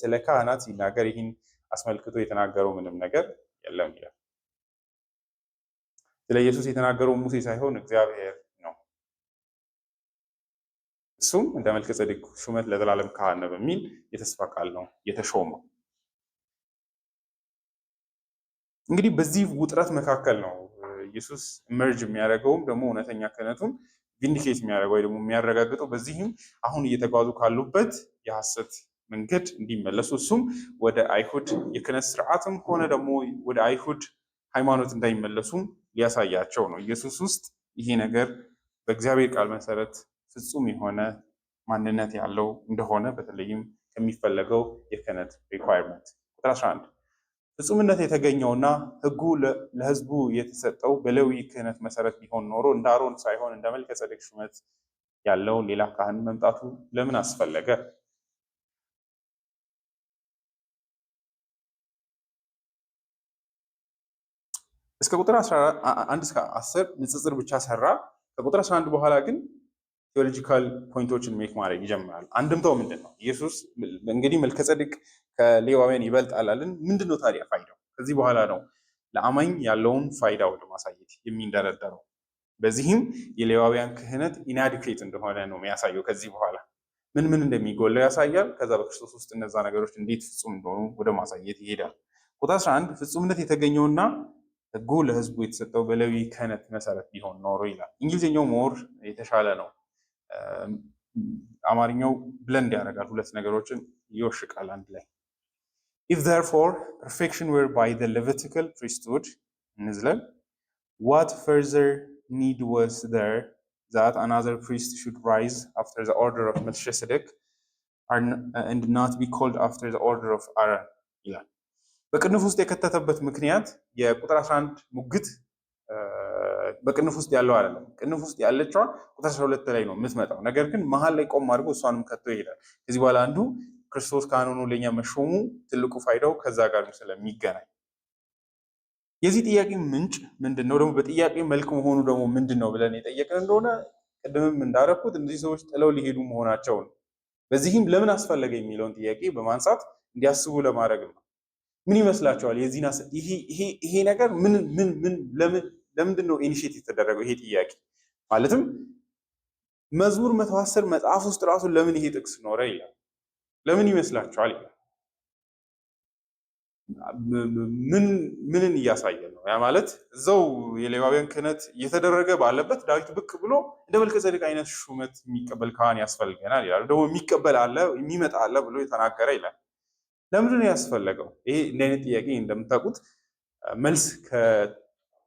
ስለ ካህናት ሲናገር ይህን አስመልክቶ የተናገረው ምንም ነገር የለም ይላል። ስለ ኢየሱስ የተናገረው ሙሴ ሳይሆን እግዚአብሔር ነው። እሱም እንደ መልከ ጼዴቅ ሹመት ለዘላለም ካህን ነው በሚል የተስፋ ቃል ነው የተሾመው። እንግዲህ በዚህ ውጥረት መካከል ነው ኢየሱስ ኢመርጅ የሚያደርገውም ደግሞ እውነተኛ ክህነቱን ቪንዲኬት የሚያደርገው ወይ ደግሞ የሚያረጋግጠው በዚህም አሁን እየተጓዙ ካሉበት የሐሰት መንገድ እንዲመለሱ እሱም ወደ አይሁድ የክህነት ስርዓትም ሆነ ደግሞ ወደ አይሁድ ሃይማኖት እንዳይመለሱም ሊያሳያቸው ነው። ኢየሱስ ውስጥ ይሄ ነገር በእግዚአብሔር ቃል መሰረት ፍጹም የሆነ ማንነት ያለው እንደሆነ በተለይም ከሚፈለገው የክህነት ሪኳየርመንት ቁጥር 11 ፍጹምነት የተገኘውና ሕጉ ለሕዝቡ የተሰጠው በሌዊ ክህነት መሰረት ቢሆን ኖሮ እንደ አሮን ሳይሆን እንደ መልከ ጼዴቅ ሹመት ያለው ሌላ ካህን መምጣቱ ለምን አስፈለገ? እስከ ቁጥር 1 እስከ 10 ንጽጽር ብቻ ሰራ። ከቁጥር 11 በኋላ ግን ቴዎሎጂካል ፖይንቶችን ሜክ ማድረግ ይጀምራል። አንድምታው ምንድን ነው? ኢየሱስ እንግዲህ መልከጼዴቅ ከሌዋውያን ይበልጣል አለን። ምንድን ነው ታዲያ ፋይዳው? ከዚህ በኋላ ነው ለአማኝ ያለውን ፋይዳ ወደ ማሳየት የሚንደረደረው። በዚህም የሌዋውያን ክህነት ኢናዲኩዌት እንደሆነ ነው የሚያሳየው። ከዚህ በኋላ ምን ምን እንደሚጎለው ያሳያል። ከዛ በክርስቶስ ውስጥ እነዛ ነገሮች እንዴት ፍጹም እንደሆኑ ወደ ማሳየት ይሄዳል። ቁጥር 11 ፍጹምነት የተገኘውና ሕጉ ለሕዝቡ የተሰጠው በሌዊ ክህነት መሰረት ቢሆን ኖሮ ይላል። እንግሊዝኛው ሞር የተሻለ ነው። አማርኛው ብለንድ ያደርጋል፣ ሁለት ነገሮችን ይወሽቃል አንድ ላይ። if therefore perfection were by the Levitical priesthood እንዝለን what further need was there that another priest should rise after the order of Melchizedek and not be called after the order of Aaron ይላል። በቅንፍ ውስጥ የከተተበት ምክንያት የቁጥር 11 ሙግት በቅንፍ ውስጥ ያለው አይደለም። ቅንፍ ውስጥ ያለችዋ ቁጥር 12 ላይ ነው የምትመጣው። ነገር ግን መሀል ላይ ቆም አድርጎ እሷንም ከቶ ይሄዳል። ከዚህ በኋላ አንዱ ክርስቶስ ካህን ሆኖ ለኛ መሾሙ ትልቁ ፋይዳው ከዛ ጋር ስለሚገናኝ የዚህ ጥያቄ ምንጭ ምንድን ነው? ደግሞ በጥያቄ መልክ መሆኑ ደግሞ ምንድን ነው ብለን የጠየቅን እንደሆነ ቅድምም እንዳረኩት እነዚህ ሰዎች ጥለው ሊሄዱ መሆናቸውን በዚህም ለምን አስፈለገ የሚለውን ጥያቄ በማንሳት እንዲያስቡ ለማድረግ ነው። ምን ይመስላችኋል? ይሄ ነገር ለምንድን ነው ኢኒሼት የተደረገው? ይሄ ጥያቄ ማለትም መዝሙር 110 መጽሐፍ ውስጥ ራሱ ለምን ይሄ ጥቅስ ኖረ ይላል። ለምን ይመስላችኋል ይላል። ምንን እያሳየ ነው? ያ ማለት እዛው የሌዋውያን ክህነት እየተደረገ ባለበት ዳዊት ብቅ ብሎ እንደ መልከጼዴቅ አይነት ሹመት የሚቀበል ካህን ያስፈልገናል ይላል። ደግሞ የሚቀበል አለ የሚመጣ አለ ብሎ የተናገረ ይላል። ለምንድን ነው ያስፈለገው? ይሄ እንደ አይነት ጥያቄ እንደምታውቁት መልስ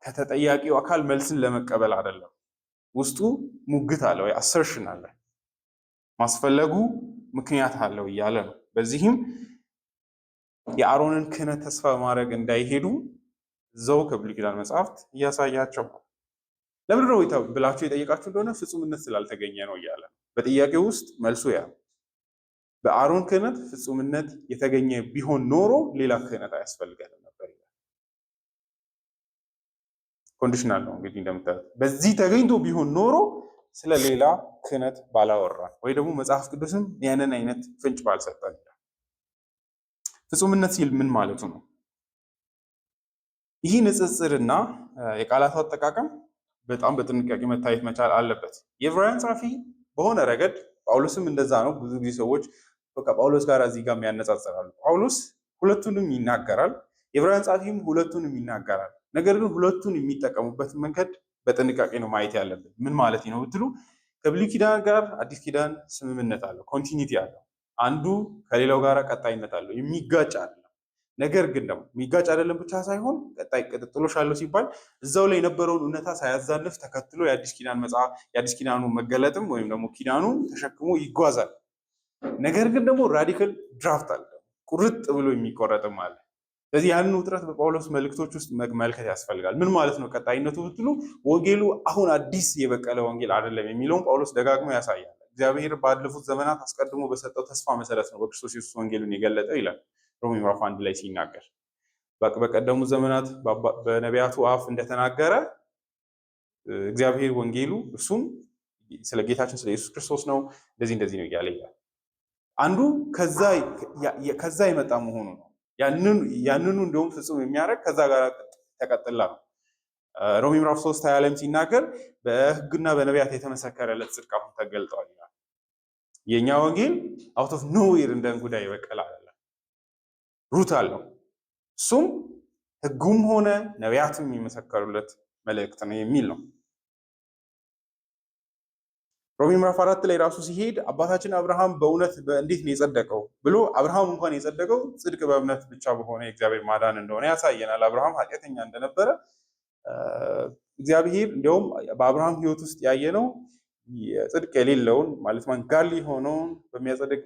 ከተጠያቂው አካል መልስን ለመቀበል አይደለም። ውስጡ ሙግት አለ ወይ አሰርሽን አለ፣ ማስፈለጉ ምክንያት አለው እያለ ነው። በዚህም የአሮንን ክህነት ተስፋ በማድረግ እንዳይሄዱ እዛው ከብሉይ ኪዳን መጽሐፍት እያሳያቸው ነው። ለምንድን ነው ብላችሁ የጠየቃችሁ እንደሆነ ፍጹምነት ስላልተገኘ ነው እያለ ነው። በጥያቄው ውስጥ መልሱ ያ በአሮን ክህነት ፍጹምነት የተገኘ ቢሆን ኖሮ ሌላ ክህነት አያስፈልገንም ነበር ይላል። ኮንዲሽናል ነው እንግዲህ እንደምታዩት። በዚህ ተገኝቶ ቢሆን ኖሮ ስለ ሌላ ክህነት ባላወራን ወይ ደግሞ መጽሐፍ ቅዱስም ያንን አይነት ፍንጭ ባልሰጠን ይላል። ፍጹምነት ሲል ምን ማለቱ ነው? ይህ ንጽጽርና የቃላቱ አጠቃቀም በጣም በጥንቃቄ መታየት መቻል አለበት። የዕብራውያን ጸሐፊ በሆነ ረገድ ጳውሎስም እንደዛ ነው። ብዙ ጊዜ ሰዎች በቃ ጳውሎስ ጋር እዚህ ጋር ያነጻጽራሉ። ጳውሎስ ሁለቱንም ይናገራል፣ የዕብራውያን ጸሐፊም ሁለቱንም ይናገራል። ነገር ግን ሁለቱን የሚጠቀሙበት መንገድ በጥንቃቄ ነው ማየት ያለብን። ምን ማለት ነው ብትሉ ከብሉይ ኪዳን ጋር አዲስ ኪዳን ስምምነት አለው፣ ኮንቲኒቲ አለው። አንዱ ከሌላው ጋር ቀጣይነት አለው፣ የሚጋጭ አይደለም። ነገር ግን ደግሞ የሚጋጭ አይደለም ብቻ ሳይሆን ቀጣይ ቅጥጥሎሽ አለው ሲባል እዛው ላይ የነበረውን እውነታ ሳያዛልፍ ተከትሎ የአዲስ ኪዳን መጽሐፍ የአዲስ ኪዳኑ መገለጥም ወይም ደግሞ ኪዳኑ ተሸክሞ ይጓዛል። ነገር ግን ደግሞ ራዲካል ድራፍት አለ፣ ቁርጥ ብሎ የሚቆረጥም አለ። ስለዚህ ያንን ውጥረት በጳውሎስ መልእክቶች ውስጥ መመልከት ያስፈልጋል። ምን ማለት ነው ቀጣይነቱ ብትሉ ወንጌሉ አሁን አዲስ የበቀለ ወንጌል አይደለም የሚለውን ጳውሎስ ደጋግሞ ያሳያል። እግዚአብሔር ባለፉት ዘመናት አስቀድሞ በሰጠው ተስፋ መሰረት ነው በክርስቶስ ኢየሱስ ወንጌሉን የገለጠው ይላል ሮሜ ምዕራፍ 1 ላይ ሲናገር። በቀደሙ ዘመናት በነቢያቱ አፍ እንደተናገረ እግዚአብሔር ወንጌሉ እሱም ስለ ጌታችን ስለ ኢየሱስ ክርስቶስ ነው፣ እንደዚህ ነው እያለ ይላል። አንዱ ከዛ የመጣ መሆኑ ነው። ያንኑ እንደውም ፍጹም የሚያደርግ ከዛ ጋር ተቀጥላ ነው። ሮሜ ምዕራፍ 3 20 ላይም ሲናገር በሕግና በነቢያት የተመሰከረለት ጽድቅ አሁን ተገልጧል ይላል። የኛ ወንጌል አውት ኦፍ ኖዌር እንደ እንጉዳይ በቀል አይደለም፣ ሩት አለው። እሱም ሕጉም ሆነ ነቢያትም የሚመሰከሩለት መልእክት ነው የሚል ነው። ሮሜ ምዕራፍ 4 ላይ ራሱ ሲሄድ አባታችን አብርሃም በእውነት እንዴት ነው የጸደቀው ብሎ አብርሃም እንኳን የጸደቀው ጽድቅ በእምነት ብቻ በሆነ የእግዚአብሔር ማዳን እንደሆነ ያሳየናል። አብርሃም ኃጢአተኛ እንደነበረ እግዚአብሔር እንዲያውም በአብርሃም ሕይወት ውስጥ ያየነው ጽድቅ የሌለውን ማለት ጋሊ ሆነውን በሚያጸድቅ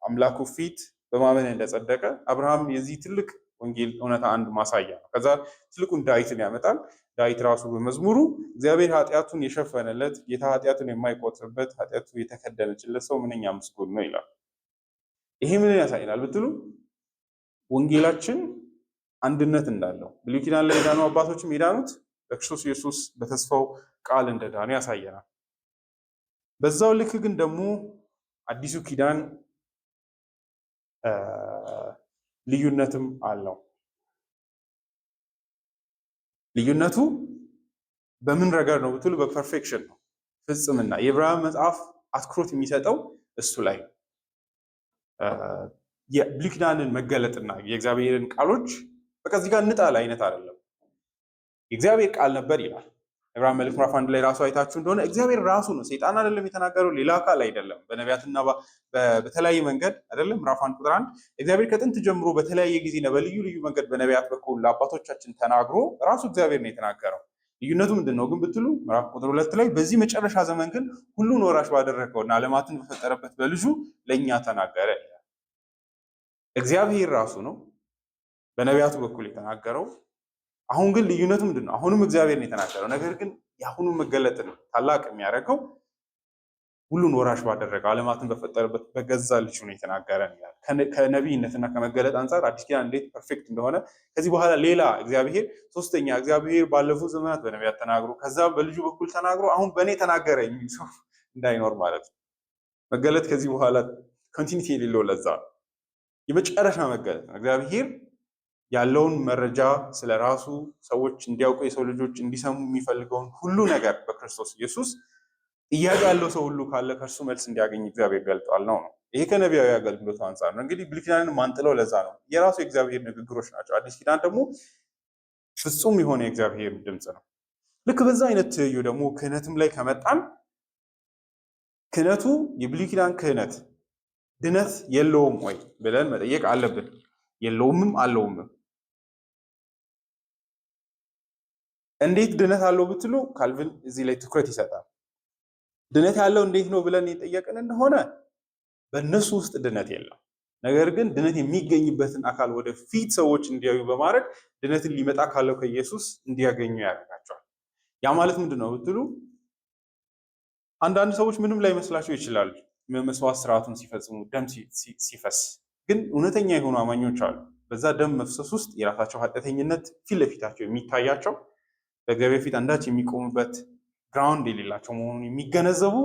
አምላኩ ፊት በማመን እንደጸደቀ አብርሃም የዚህ ትልቅ ወንጌል እውነታ አንድ ማሳያ ነው። ከዛ ትልቁን ዳዊትን ያመጣል። ዳዊት ራሱ በመዝሙሩ እግዚአብሔር ኃጢአቱን የሸፈነለት ጌታ ኃጢአቱን የማይቆጥርበት ኃጢአቱ የተከደነችለት ሰው ምንኛ ምስጉን ነው ይላል። ይሄ ምን ያሳየናል ብትሉ ወንጌላችን አንድነት እንዳለው ብሉይ ኪዳን ላይ የዳኑ አባቶችም የዳኑት በክርስቶስ ኢየሱስ በተስፋው ቃል እንደዳኑ ያሳየናል። በዛው ልክ ግን ደግሞ አዲሱ ኪዳን ልዩነትም አለው። ልዩነቱ በምን ረገድ ነው ብትሉ በፐርፌክሽን ነው፣ ፍጽምና። የዕብራውያን መጽሐፍ አትኩሮት የሚሰጠው እሱ ላይ የብሉይ ኪዳንን መገለጥና የእግዚአብሔርን ቃሎች በቃ እዚህ ጋር እንጣል አይነት አይደለም። የእግዚአብሔር ቃል ነበር ይላል ዕብራውያን መልእክት ምዕራፍ 1 ላይ ራሱ አይታችሁ እንደሆነ እግዚአብሔር ራሱ ነው፣ ሰይጣን አይደለም የተናገረው፣ ሌላ አካል አይደለም። በነቢያትና በተለያየ መንገድ አይደለም። ምዕራፍ 1 ቁጥር 1 እግዚአብሔር ከጥንት ጀምሮ በተለያየ ጊዜና በልዩ ልዩ መንገድ በነቢያት በኩል ለአባቶቻችን ተናግሮ ራሱ እግዚአብሔር ነው የተናገረው። ልዩነቱ ምንድን ነው ግን ብትሉ ምዕራፍ ቁጥር 2 ላይ በዚህ መጨረሻ ዘመን ግን ሁሉን ወራሽ ባደረገውና ዓለማትን በፈጠረበት በልጁ ለእኛ ተናገረ ይላል። እግዚአብሔር ራሱ ነው በነቢያቱ በኩል የተናገረው። አሁን ግን ልዩነቱ ምንድን ነው? አሁንም እግዚአብሔር ነው የተናገረው። ነገር ግን የአሁኑ መገለጥን ታላቅ የሚያደርገው ሁሉን ወራሽ ባደረገው ዓለማትን በፈጠረበት በገዛ ልጁ ነው የተናገረን ይላል። ከነቢይነትና ከመገለጥ አንጻር አዲስ ኪዳን እንዴት ፐርፌክት እንደሆነ ከዚህ በኋላ ሌላ እግዚአብሔር ሶስተኛ እግዚአብሔር ባለፉት ዘመናት በነቢያት ተናግሮ ከዛ በልጁ በኩል ተናግሮ አሁን በእኔ ተናገረ የሚል ሰው እንዳይኖር ማለት ነው። መገለጥ ከዚህ በኋላ ኮንቲኒቲ የሌለው ለዛ ነው የመጨረሻ መገለጥ ነው። እግዚአብሔር ያለውን መረጃ ስለ ራሱ ሰዎች እንዲያውቁ የሰው ልጆች እንዲሰሙ የሚፈልገውን ሁሉ ነገር በክርስቶስ ኢየሱስ ጥያቄ ያለው ሰው ሁሉ ካለ ከእርሱ መልስ እንዲያገኝ እግዚአብሔር ገልጧል ነው። ይሄ ከነቢያዊ አገልግሎት አንጻር ነው። እንግዲህ ብሉይ ኪዳንን ማንጥለው ለዛ ነው። የራሱ የእግዚአብሔር ንግግሮች ናቸው። አዲስ ኪዳን ደግሞ ፍጹም የሆነ የእግዚአብሔር ድምፅ ነው። ልክ በዛ አይነት ትይዩ ደግሞ ክህነትም ላይ ከመጣን ክህነቱ የብሉይ ኪዳን ክህነት ድነት የለውም ወይ ብለን መጠየቅ አለብን። የለውምም አለውምም። እንዴት ድነት አለው ብትሉ ካልቪን እዚህ ላይ ትኩረት ይሰጣል። ድነት ያለው እንዴት ነው ብለን የጠየቅን እንደሆነ በእነሱ ውስጥ ድነት የለም። ነገር ግን ድነት የሚገኝበትን አካል ወደፊት ሰዎች እንዲያዩ በማድረግ ድነትን ሊመጣ ካለው ከኢየሱስ እንዲያገኙ ያደርጋቸዋል። ያ ማለት ምንድን ነው ብትሉ አንዳንድ ሰዎች ምንም ላይ መስላቸው ይችላሉ መስዋዕት ስርዓቱን ሲፈጽሙ ደም ሲፈስ፣ ግን እውነተኛ የሆኑ አማኞች አሉ። በዛ ደም መፍሰስ ውስጥ የራሳቸው ኃጢአተኝነት ፊት ለፊታቸው የሚታያቸው በእግዚአብሔር ፊት አንዳች የሚቆሙበት ግራውንድ የሌላቸው መሆኑን የሚገነዘቡ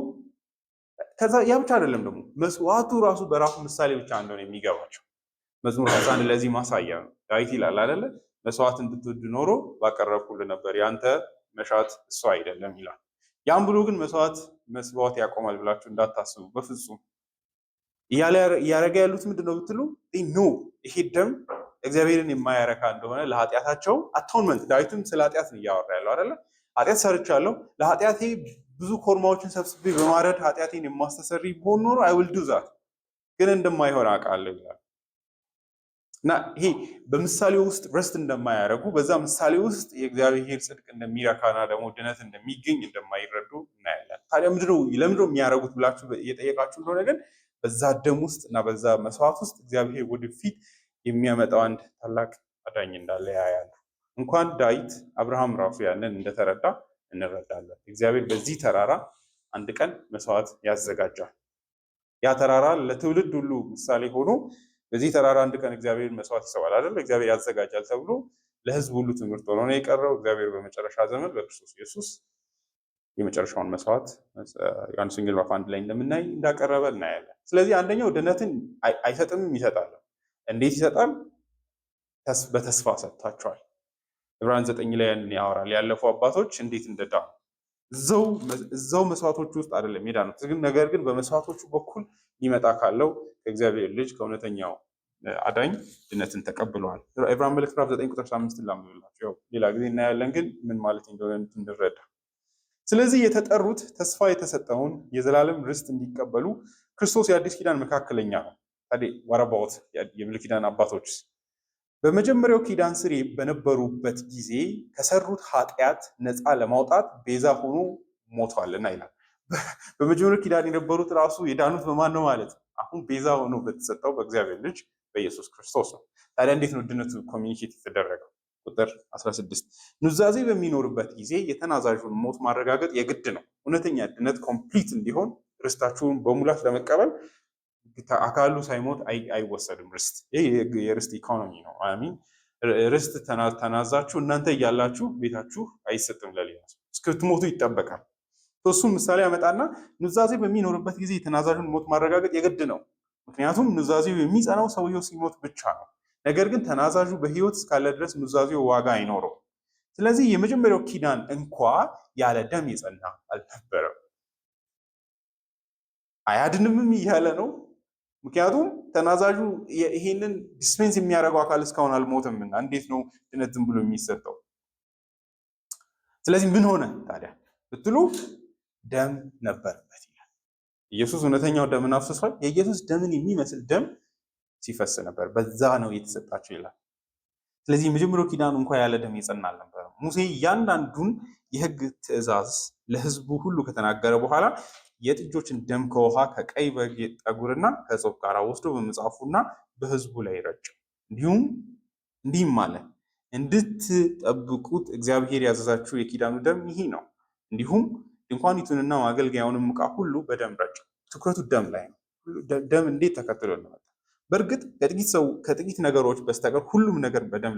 ከዛ ያ ብቻ አይደለም ደግሞ መስዋዕቱ ራሱ በራሱ ምሳሌ ብቻ እንደሆነ የሚገባቸው መዝሙር 11 ለዚህ ማሳያ ነው። ዳዊት ይላል አይደለ መስዋዕትን ብትወድ ኖሮ ባቀረብኩልህ ነበር፣ ያንተ መሻት እሱ አይደለም ይላል። ያም ብሎ ግን መስዋዕት ያቆማል ብላችሁ እንዳታስቡ በፍጹም። እያረጋ ያሉት ምንድነው ብትሉ ኖ ይሄ ደም እግዚአብሔርን የማያረካ እንደሆነ ለኃጢአታቸው አቶንመንት። ዳዊትም ስለ ኃጢአት ነው እያወራ ያለው አይደለ። ኃጢአት ሰርቻለሁ፣ ለኃጢአቴ ብዙ ኮርማዎችን ሰብስቤ በማረድ ኃጢአቴን የማስተሰሪ ቢሆን ኖሮ አይ ዊል ዱ ዛት፣ ግን እንደማይሆን አውቃለሁ ይላል። እና ይሄ በምሳሌ ውስጥ ረስት እንደማያደርጉ በዛ ምሳሌ ውስጥ የእግዚአብሔር ጽድቅ እንደሚረካና ደግሞ ድነት እንደሚገኝ እንደማይረዱ እናያለን። ታዲያ ለምንድነው የሚያደርጉት ብላችሁ እየጠየቃችሁ እንደሆነ ግን በዛ ደም ውስጥ እና በዛ መስዋዕት ውስጥ እግዚአብሔር ወደፊት የሚያመጣው አንድ ታላቅ አዳኝ እንዳለ ያያሉ። እንኳን ዳዊት አብርሃም ራሱ ያንን እንደተረዳ እንረዳለን። እግዚአብሔር በዚህ ተራራ አንድ ቀን መስዋዕት ያዘጋጃል። ያ ተራራ ለትውልድ ሁሉ ምሳሌ ሆኖ በዚህ ተራራ አንድ ቀን እግዚአብሔር መስዋዕት ይሰዋል አይደል? እግዚአብሔር ያዘጋጃል ተብሎ ለሕዝብ ሁሉ ትምህርት ሆኖ ነው የቀረው። እግዚአብሔር በመጨረሻ ዘመን በክርስቶስ ኢየሱስ የመጨረሻውን መስዋዕት ዮሐንስ ወንጌል ምዕራፍ 1 ላይ እንደምናይ እንዳቀረበ እናያለን። ስለዚህ አንደኛው ድነትን አይሰጥም፣ ይሰጣል። እንዴት ይሰጣል? በተስፋ ሰጥቷቸዋል። ዕብራውያን 9 ላይ ያንን ያወራል። ያለፉ አባቶች እንዴት እንደዳኑ እዛው መስዋዕቶቹ ውስጥ አይደለም የዳኑት፣ ነገር ግን በመስዋዕቶቹ በኩል ሊመጣ ካለው ከእግዚአብሔር ልጅ ከእውነተኛው አዳኝ ድነትን ተቀብለዋል። ዕብራውያን መልእክት ምዕራፍ 9 ቁጥር 5 ላምብላችሁ፣ ሌላ ጊዜ እናያለን፣ ግን ምን ማለት እንደሆነ እንድንረዳ። ስለዚህ የተጠሩት ተስፋ የተሰጠውን የዘላለም ርስት እንዲቀበሉ ክርስቶስ የአዲስ ኪዳን መካከለኛ ነው። ታዲያ ወረባዎት የብሉይ ኪዳን አባቶች በመጀመሪያው ኪዳን ስር በነበሩበት ጊዜ ከሰሩት ኃጢአት ነፃ ለማውጣት ቤዛ ሆኖ ሞቷልና ይላል። በመጀመሪያው ኪዳን የነበሩት ራሱ የዳኑት በማን ነው ማለት ነው? አሁን ቤዛ ሆኖ በተሰጠው በእግዚአብሔር ልጅ በኢየሱስ ክርስቶስ ነው። ታዲያ እንዴት ነው ድነቱ ኮሚኒኬት የተደረገው? ቁጥር 16 ኑዛዜ በሚኖርበት ጊዜ የተናዛዡን ሞት ማረጋገጥ የግድ ነው። እውነተኛ ድነት ኮምፕሊት እንዲሆን ርስታችሁን በሙላት ለመቀበል አካሉ ሳይሞት አይወሰድም። ርስት ይህ የርስት ኢኮኖሚ ነው። አሚን ርስት ተናዛችሁ እናንተ እያላችሁ ቤታችሁ አይሰጥም ለሌላ ሰው፣ እስክትሞቱ ይጠበቃል። እሱን ምሳሌ ያመጣና ኑዛዜ በሚኖርበት ጊዜ የተናዛዡን ሞት ማረጋገጥ የግድ ነው። ምክንያቱም ኑዛዜው የሚጸናው ሰውየው ሲሞት ብቻ ነው። ነገር ግን ተናዛዡ በሕይወት እስካለ ድረስ ኑዛዜው ዋጋ አይኖረው። ስለዚህ የመጀመሪያው ኪዳን እንኳ ያለ ደም የጸና አልነበረም። አያድንምም እያለ ነው። ምክንያቱም ተናዛዡ ይሄንን ዲስፔንስ የሚያደርገው አካል እስካሁን አልሞተምና እንዴት ነው ድነት ዝም ብሎ የሚሰጠው? ስለዚህ ምን ሆነ ታዲያ ብትሉ ደም ነበረበት ይላል። ኢየሱስ እውነተኛው ደምን አፍስሷል። የኢየሱስ ደምን የሚመስል ደም ሲፈስ ነበር፣ በዛ ነው የተሰጣቸው ይላል። ስለዚህ የመጀመሪያው ኪዳን እንኳ ያለ ደም የጸና አልነበረም። ሙሴ እያንዳንዱን የሕግ ትእዛዝ ለሕዝቡ ሁሉ ከተናገረ በኋላ የጥጆችን ደም ከውሃ ከቀይ በግ ጠጉርና ከጾም ጋር ወስዶ በመጽሐፉና በሕዝቡ ላይ ረጨ። እንዲህም አለ፣ እንድትጠብቁት እግዚአብሔር ያዘዛችሁ የኪዳኑ ደም ይህ ነው። እንዲሁም ድንኳኒቱንና ማገልገያውንም ዕቃ ሁሉ በደም ረጨ። ትኩረቱ ደም ላይ ነው። ደም እንዴት ተከትሎ እንደመጣ በእርግጥ ከጥቂት ነገሮች በስተቀር ሁሉም ነገር በደም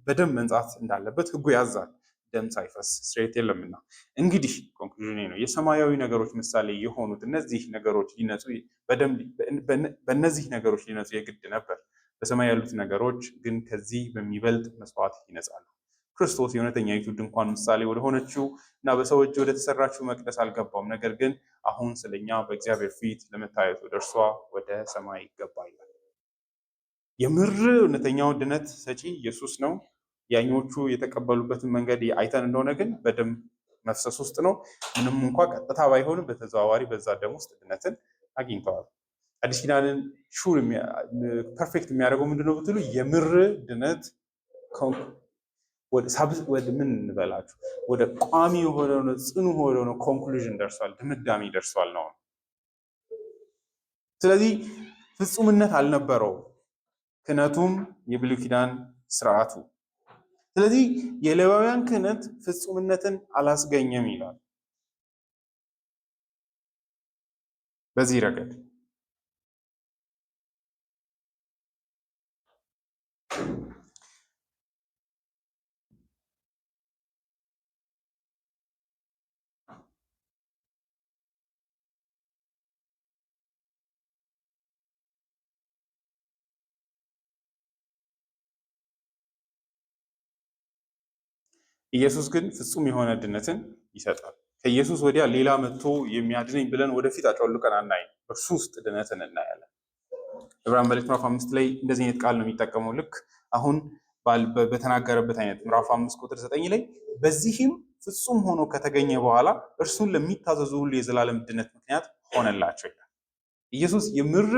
በደም መንጻት እንዳለበት ሕጉ ያዛል። ደም ሳይፈስ ስርየት የለምና። እንግዲህ ኮንክሉዥኔ ነው የሰማያዊ ነገሮች ምሳሌ የሆኑት እነዚህ ነገሮች በእነዚህ ነገሮች ሊነጹ የግድ ነበር። በሰማይ ያሉት ነገሮች ግን ከዚህ በሚበልጥ መስዋዕት ይነጻሉ። ክርስቶስ የእውነተኛይቱ ድንኳን ምሳሌ ወደሆነችው እና በሰው እጅ ወደ ተሰራችው መቅደስ አልገባም። ነገር ግን አሁን ስለኛ በእግዚአብሔር ፊት ለመታየት ወደ እርሷ ወደ ሰማይ ይገባ ይላል። የምር እውነተኛው ድነት ሰጪ ኢየሱስ ነው። ያኞቹ የተቀበሉበትን መንገድ አይተን እንደሆነ ግን በደም መፍሰስ ውስጥ ነው። ምንም እንኳ ቀጥታ ባይሆንም በተዘዋዋሪ በዛ ደም ውስጥ ድነትን አግኝተዋል። አዲስ ኪዳንን ሹር ፐርፌክት የሚያደርገው ምንድነው ብትሉ የምር ድነት ወደ ምን እንበላችሁ ወደ ቋሚ የሆነ ጽኑ የሆነ ኮንክሉዥን ደርሷል፣ ድምዳሜ ደርሷል ነው። ስለዚህ ፍጹምነት አልነበረው ክህነቱም የብሉይ ኪዳን ስርዓቱ። ስለዚህ የሌዋውያን ክህነት ፍጹምነትን አላስገኘም ይላል። በዚህ ረገድ ኢየሱስ ግን ፍጹም የሆነ ድነትን ይሰጣል። ከኢየሱስ ወዲያ ሌላ መጥቶ የሚያድነኝ ብለን ወደፊት አጮልቀን አናይም። እርሱ ውስጥ ድነትን እናያለን። ዕብራውያን መልእክት ምዕራፍ 5 ላይ እንደዚህ አይነት ቃል ነው የሚጠቀመው። ልክ አሁን በተናገረበት አይነት ምዕራፍ 5 ቁጥር 9 ላይ በዚህም ፍጹም ሆኖ ከተገኘ በኋላ እርሱን ለሚታዘዙ ሁሉ የዘላለም ድነት ምክንያት ሆነላቸው ይላል። ኢየሱስ የምር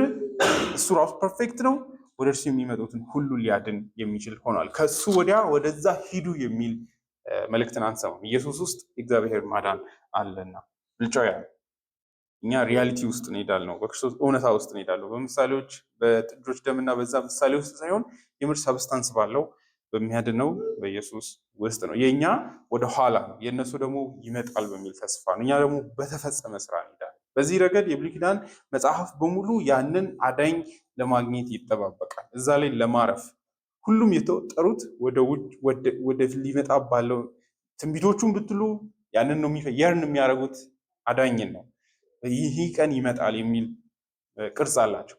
እሱ ራሱ ፐርፌክት ነው። ወደ እርሱ የሚመጡትን ሁሉ ሊያድን የሚችል ሆኗል። ከእሱ ወዲያ ወደዛ ሂዱ የሚል መልእክትን አንሰማም። ኢየሱስ ውስጥ እግዚአብሔር ማዳን አለና ብልጫው ያለ እኛ ሪያሊቲ ውስጥ እንሄዳለን፣ በክርስቶስ እውነታ ውስጥ እንሄዳለን። በምሳሌዎች በጥጆች ደምና በዛ ምሳሌ ውስጥ ሳይሆን የምር ሰብስታንስ ባለው በሚያድነው በኢየሱስ ውስጥ ነው። የእኛ ወደ ኋላ ነው፣ የእነሱ ደግሞ ይመጣል በሚል ተስፋ ነው። እኛ ደግሞ በተፈጸመ ስራ እንሄዳለን። በዚህ ረገድ የብሉይ ኪዳን መጽሐፍ በሙሉ ያንን አዳኝ ለማግኘት ይጠባበቃል፣ እዛ ላይ ለማረፍ ሁሉም የተወጠሩት ወደ ሊመጣ ባለው ትንቢቶቹን ብትሉ ያንን ነው የርን የሚያደርጉት አዳኝን ነው። ይህ ቀን ይመጣል የሚል ቅርጽ አላቸው።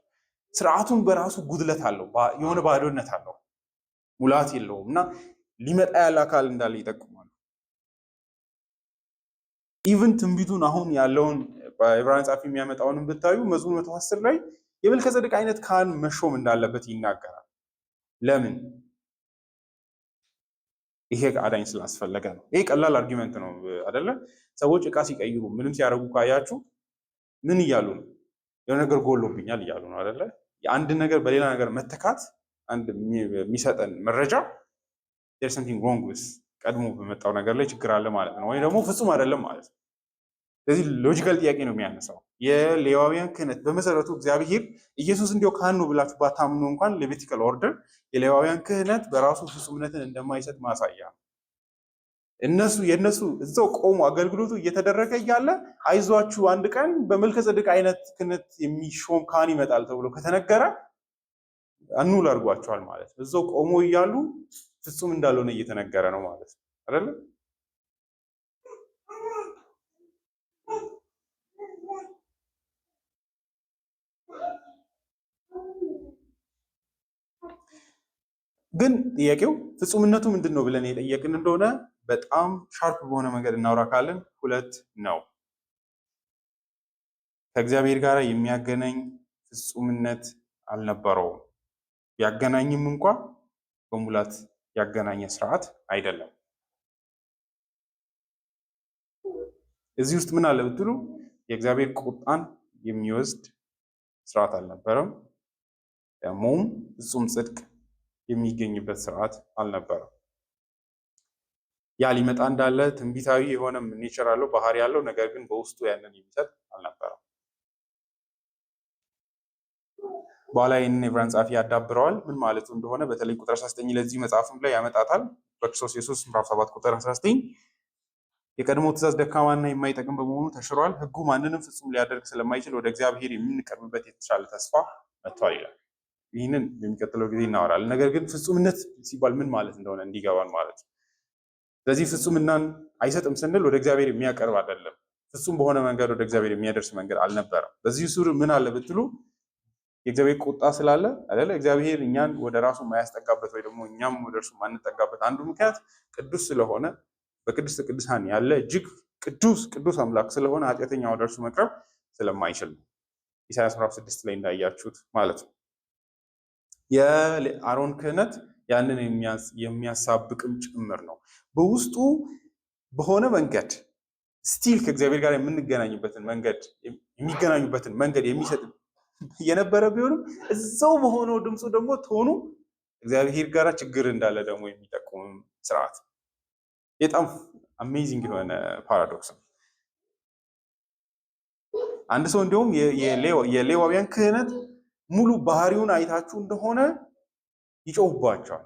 ስርዓቱን በራሱ ጉድለት አለው፣ የሆነ ባዶነት አለው፣ ሙላት የለውም እና ሊመጣ ያለ አካል እንዳለ ይጠቁማሉ። ኢቭን ትንቢቱን አሁን ያለውን በዕብራውያን ጻፊ የሚያመጣውንም ብታዩ መዝሙር 110 ላይ የመልከጼዴቅ አይነት ካህን መሾም እንዳለበት ይናገራል። ለምን? ይሄ አዳኝ ስላስፈለገ ነው። ይሄ ቀላል አርጊመንት ነው አይደለ? ሰዎች እቃ ሲቀይሩ ምንም ሲያደርጉ ካያችሁ ምን እያሉ ነው? የሆነ ነገር ጎሎብኛል እያሉ ነው አይደለ? የአንድ ነገር በሌላ ነገር መተካት አንድ የሚሰጠን መረጃ there's something wrong with ቀድሞ በመጣው ነገር ላይ ችግር አለ ማለት ነው፣ ወይ ደግሞ ፍጹም አይደለም ማለት ነው። ስለዚህ ሎጂካል ጥያቄ ነው የሚያነሳው። የሌዋውያን ክህነት በመሰረቱ እግዚአብሔር ኢየሱስ እንዲያው ካህን ነው ብላችሁ ባታምኑ እንኳን ሌቪቲካል ኦርደር የሌዋውያን ክህነት በራሱ ፍጹምነትን እንደማይሰጥ ማሳያ ነው። የእነሱ እዛው ቆሞ አገልግሎቱ እየተደረገ እያለ አይዟችሁ አንድ ቀን በመልከጼዴቅ አይነት ክህነት የሚሾም ካህን ይመጣል ተብሎ ከተነገረ አኑል አድርጓቸዋል ማለት ነው። እዛው ቆሞ እያሉ ፍጹም እንዳልሆነ እየተነገረ ነው ማለት ነው አይደለ? ግን ጥያቄው ፍጹምነቱ ምንድን ነው ብለን የጠየቅን እንደሆነ በጣም ሻርፕ በሆነ መንገድ እናውራ ካለን ሁለት ነው። ከእግዚአብሔር ጋር የሚያገናኝ ፍጹምነት አልነበረውም። ያገናኝም እንኳ በሙላት ያገናኘ ስርዓት አይደለም። እዚህ ውስጥ ምን አለ ብትሉ የእግዚአብሔር ቁጣን የሚወስድ ስርዓት አልነበረም። ደግሞም ፍጹም ጽድቅ የሚገኝበት ስርዓት አልነበረም። ያ ሊመጣ እንዳለ ትንቢታዊ የሆነ ኔቸር አለው፣ ባህሪ ያለው፣ ነገር ግን በውስጡ ያንን የሚሰጥ አልነበረም። በኋላ ይህንን የዕብራውያን ጸሐፊ ያዳብረዋል። ምን ማለቱ እንደሆነ በተለይ ቁጥር 19 ለዚህ መጽሐፍም ላይ ያመጣታል። በክርስቶስ ኢየሱስ ምዕራፍ 7 ቁጥር 19 የቀድሞ ትእዛዝ ደካማና የማይጠቅም በመሆኑ ተሽሯል፣ ሕጉ ማንንም ፍጹም ሊያደርግ ስለማይችል ወደ እግዚአብሔር የምንቀርብበት የተሻለ ተስፋ መጥቷል ይላል። ይህንን የሚቀጥለው ጊዜ እናወራለን። ነገር ግን ፍጹምነት ሲባል ምን ማለት እንደሆነ እንዲገባን ማለት ነው። ስለዚህ ፍጹምናን አይሰጥም ስንል ወደ እግዚአብሔር የሚያቀርብ አይደለም። ፍጹም በሆነ መንገድ ወደ እግዚአብሔር የሚያደርስ መንገድ አልነበረም። በዚህ ሱር ምን አለ ብትሉ የእግዚአብሔር ቁጣ ስላለ አይደለ? እግዚአብሔር እኛን ወደ ራሱ የማያስጠጋበት ወይ ደግሞ እኛም ወደ እርሱ ማንጠጋበት አንዱ ምክንያት ቅዱስ ስለሆነ በቅድስተ ቅዱሳን ያለ እጅግ ቅዱስ አምላክ ስለሆነ ኃጢአተኛ ወደ እርሱ መቅረብ ስለማይችል ነው። ኢሳያስ ምዕራፍ 6 ላይ እንዳያችሁት ማለት ነው። የአሮን ክህነት ያንን የሚያሳብቅም ጭምር ነው። በውስጡ በሆነ መንገድ ስቲል ከእግዚአብሔር ጋር የሚገናኙበትን መንገድ የሚሰጥ የነበረ ቢሆንም እዛው በሆነው ድምፁ ደግሞ ቶኑ እግዚአብሔር ጋር ችግር እንዳለ ደግሞ የሚጠቁም ስርዓት። በጣም አሜዚንግ የሆነ ፓራዶክስ ነው። አንድ ሰው እንዲሁም የሌዋውያን ክህነት ሙሉ ባህሪውን አይታችሁ እንደሆነ ይጮህባቸዋል።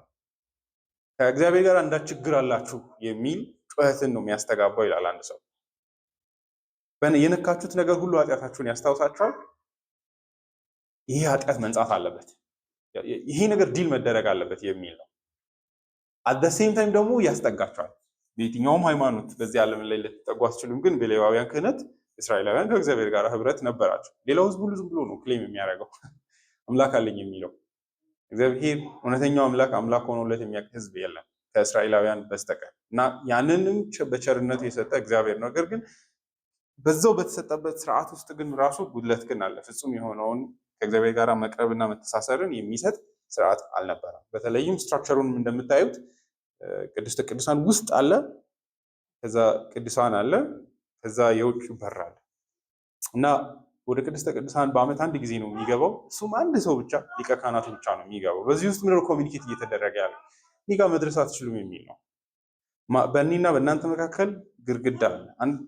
ከእግዚአብሔር ጋር አንዳች ችግር አላችሁ የሚል ጩኸትን ነው የሚያስተጋባው ይላል። አንድ ሰው የነካችሁት ነገር ሁሉ ኃጢአታችሁን ያስታውሳችኋል። ይሄ ኃጢአት መንጻት አለበት፣ ይሄ ነገር ዲል መደረግ አለበት የሚል ነው። አት ሴም ታይም ደግሞ ያስጠጋቸዋል። በየትኛውም ሃይማኖት በዚህ ዓለም ላይ ልትጠጉ አትችሉም። ግን በሌዋውያን ክህነት እስራኤላውያን ከእግዚአብሔር ጋር ህብረት ነበራቸው። ሌላው ህዝብ ሁሉ ዝም ብሎ ነው ክሌም የሚያደርገው አምላክ አለኝ የሚለው። እግዚአብሔር እውነተኛው አምላክ ሆኖለት የሚያውቅ ህዝብ የለም ከእስራኤላውያን በስተቀር እና ያንንም በቸርነቱ የሰጠ እግዚአብሔር ነው። ነገር ግን በዛው በተሰጠበት ስርዓት ውስጥ ግን ራሱ ጉድለት ግን አለ። ፍጹም የሆነውን ከእግዚአብሔር ጋር መቅረብና መተሳሰርን የሚሰጥ ስርዓት አልነበረም። በተለይም ስትራክቸሩን እንደምታዩት ቅድስተ ቅዱሳን ውስጥ አለ፣ ከዛ ቅዱሳን አለ፣ ከዛ የውጭ በር አለ እና ወደ ቅድስተ ቅዱሳን በዓመት አንድ ጊዜ ነው የሚገባው። እሱም አንድ ሰው ብቻ ሊቀ ካህናቱ ብቻ ነው የሚገባው። በዚህ ውስጥ ምንድነው ኮሚኒኬት እየተደረገ ያለ እኔ ጋር መድረስ አትችሉም የሚል ነው። በእኔና በእናንተ መካከል ግድግዳ አለ፣ አንድ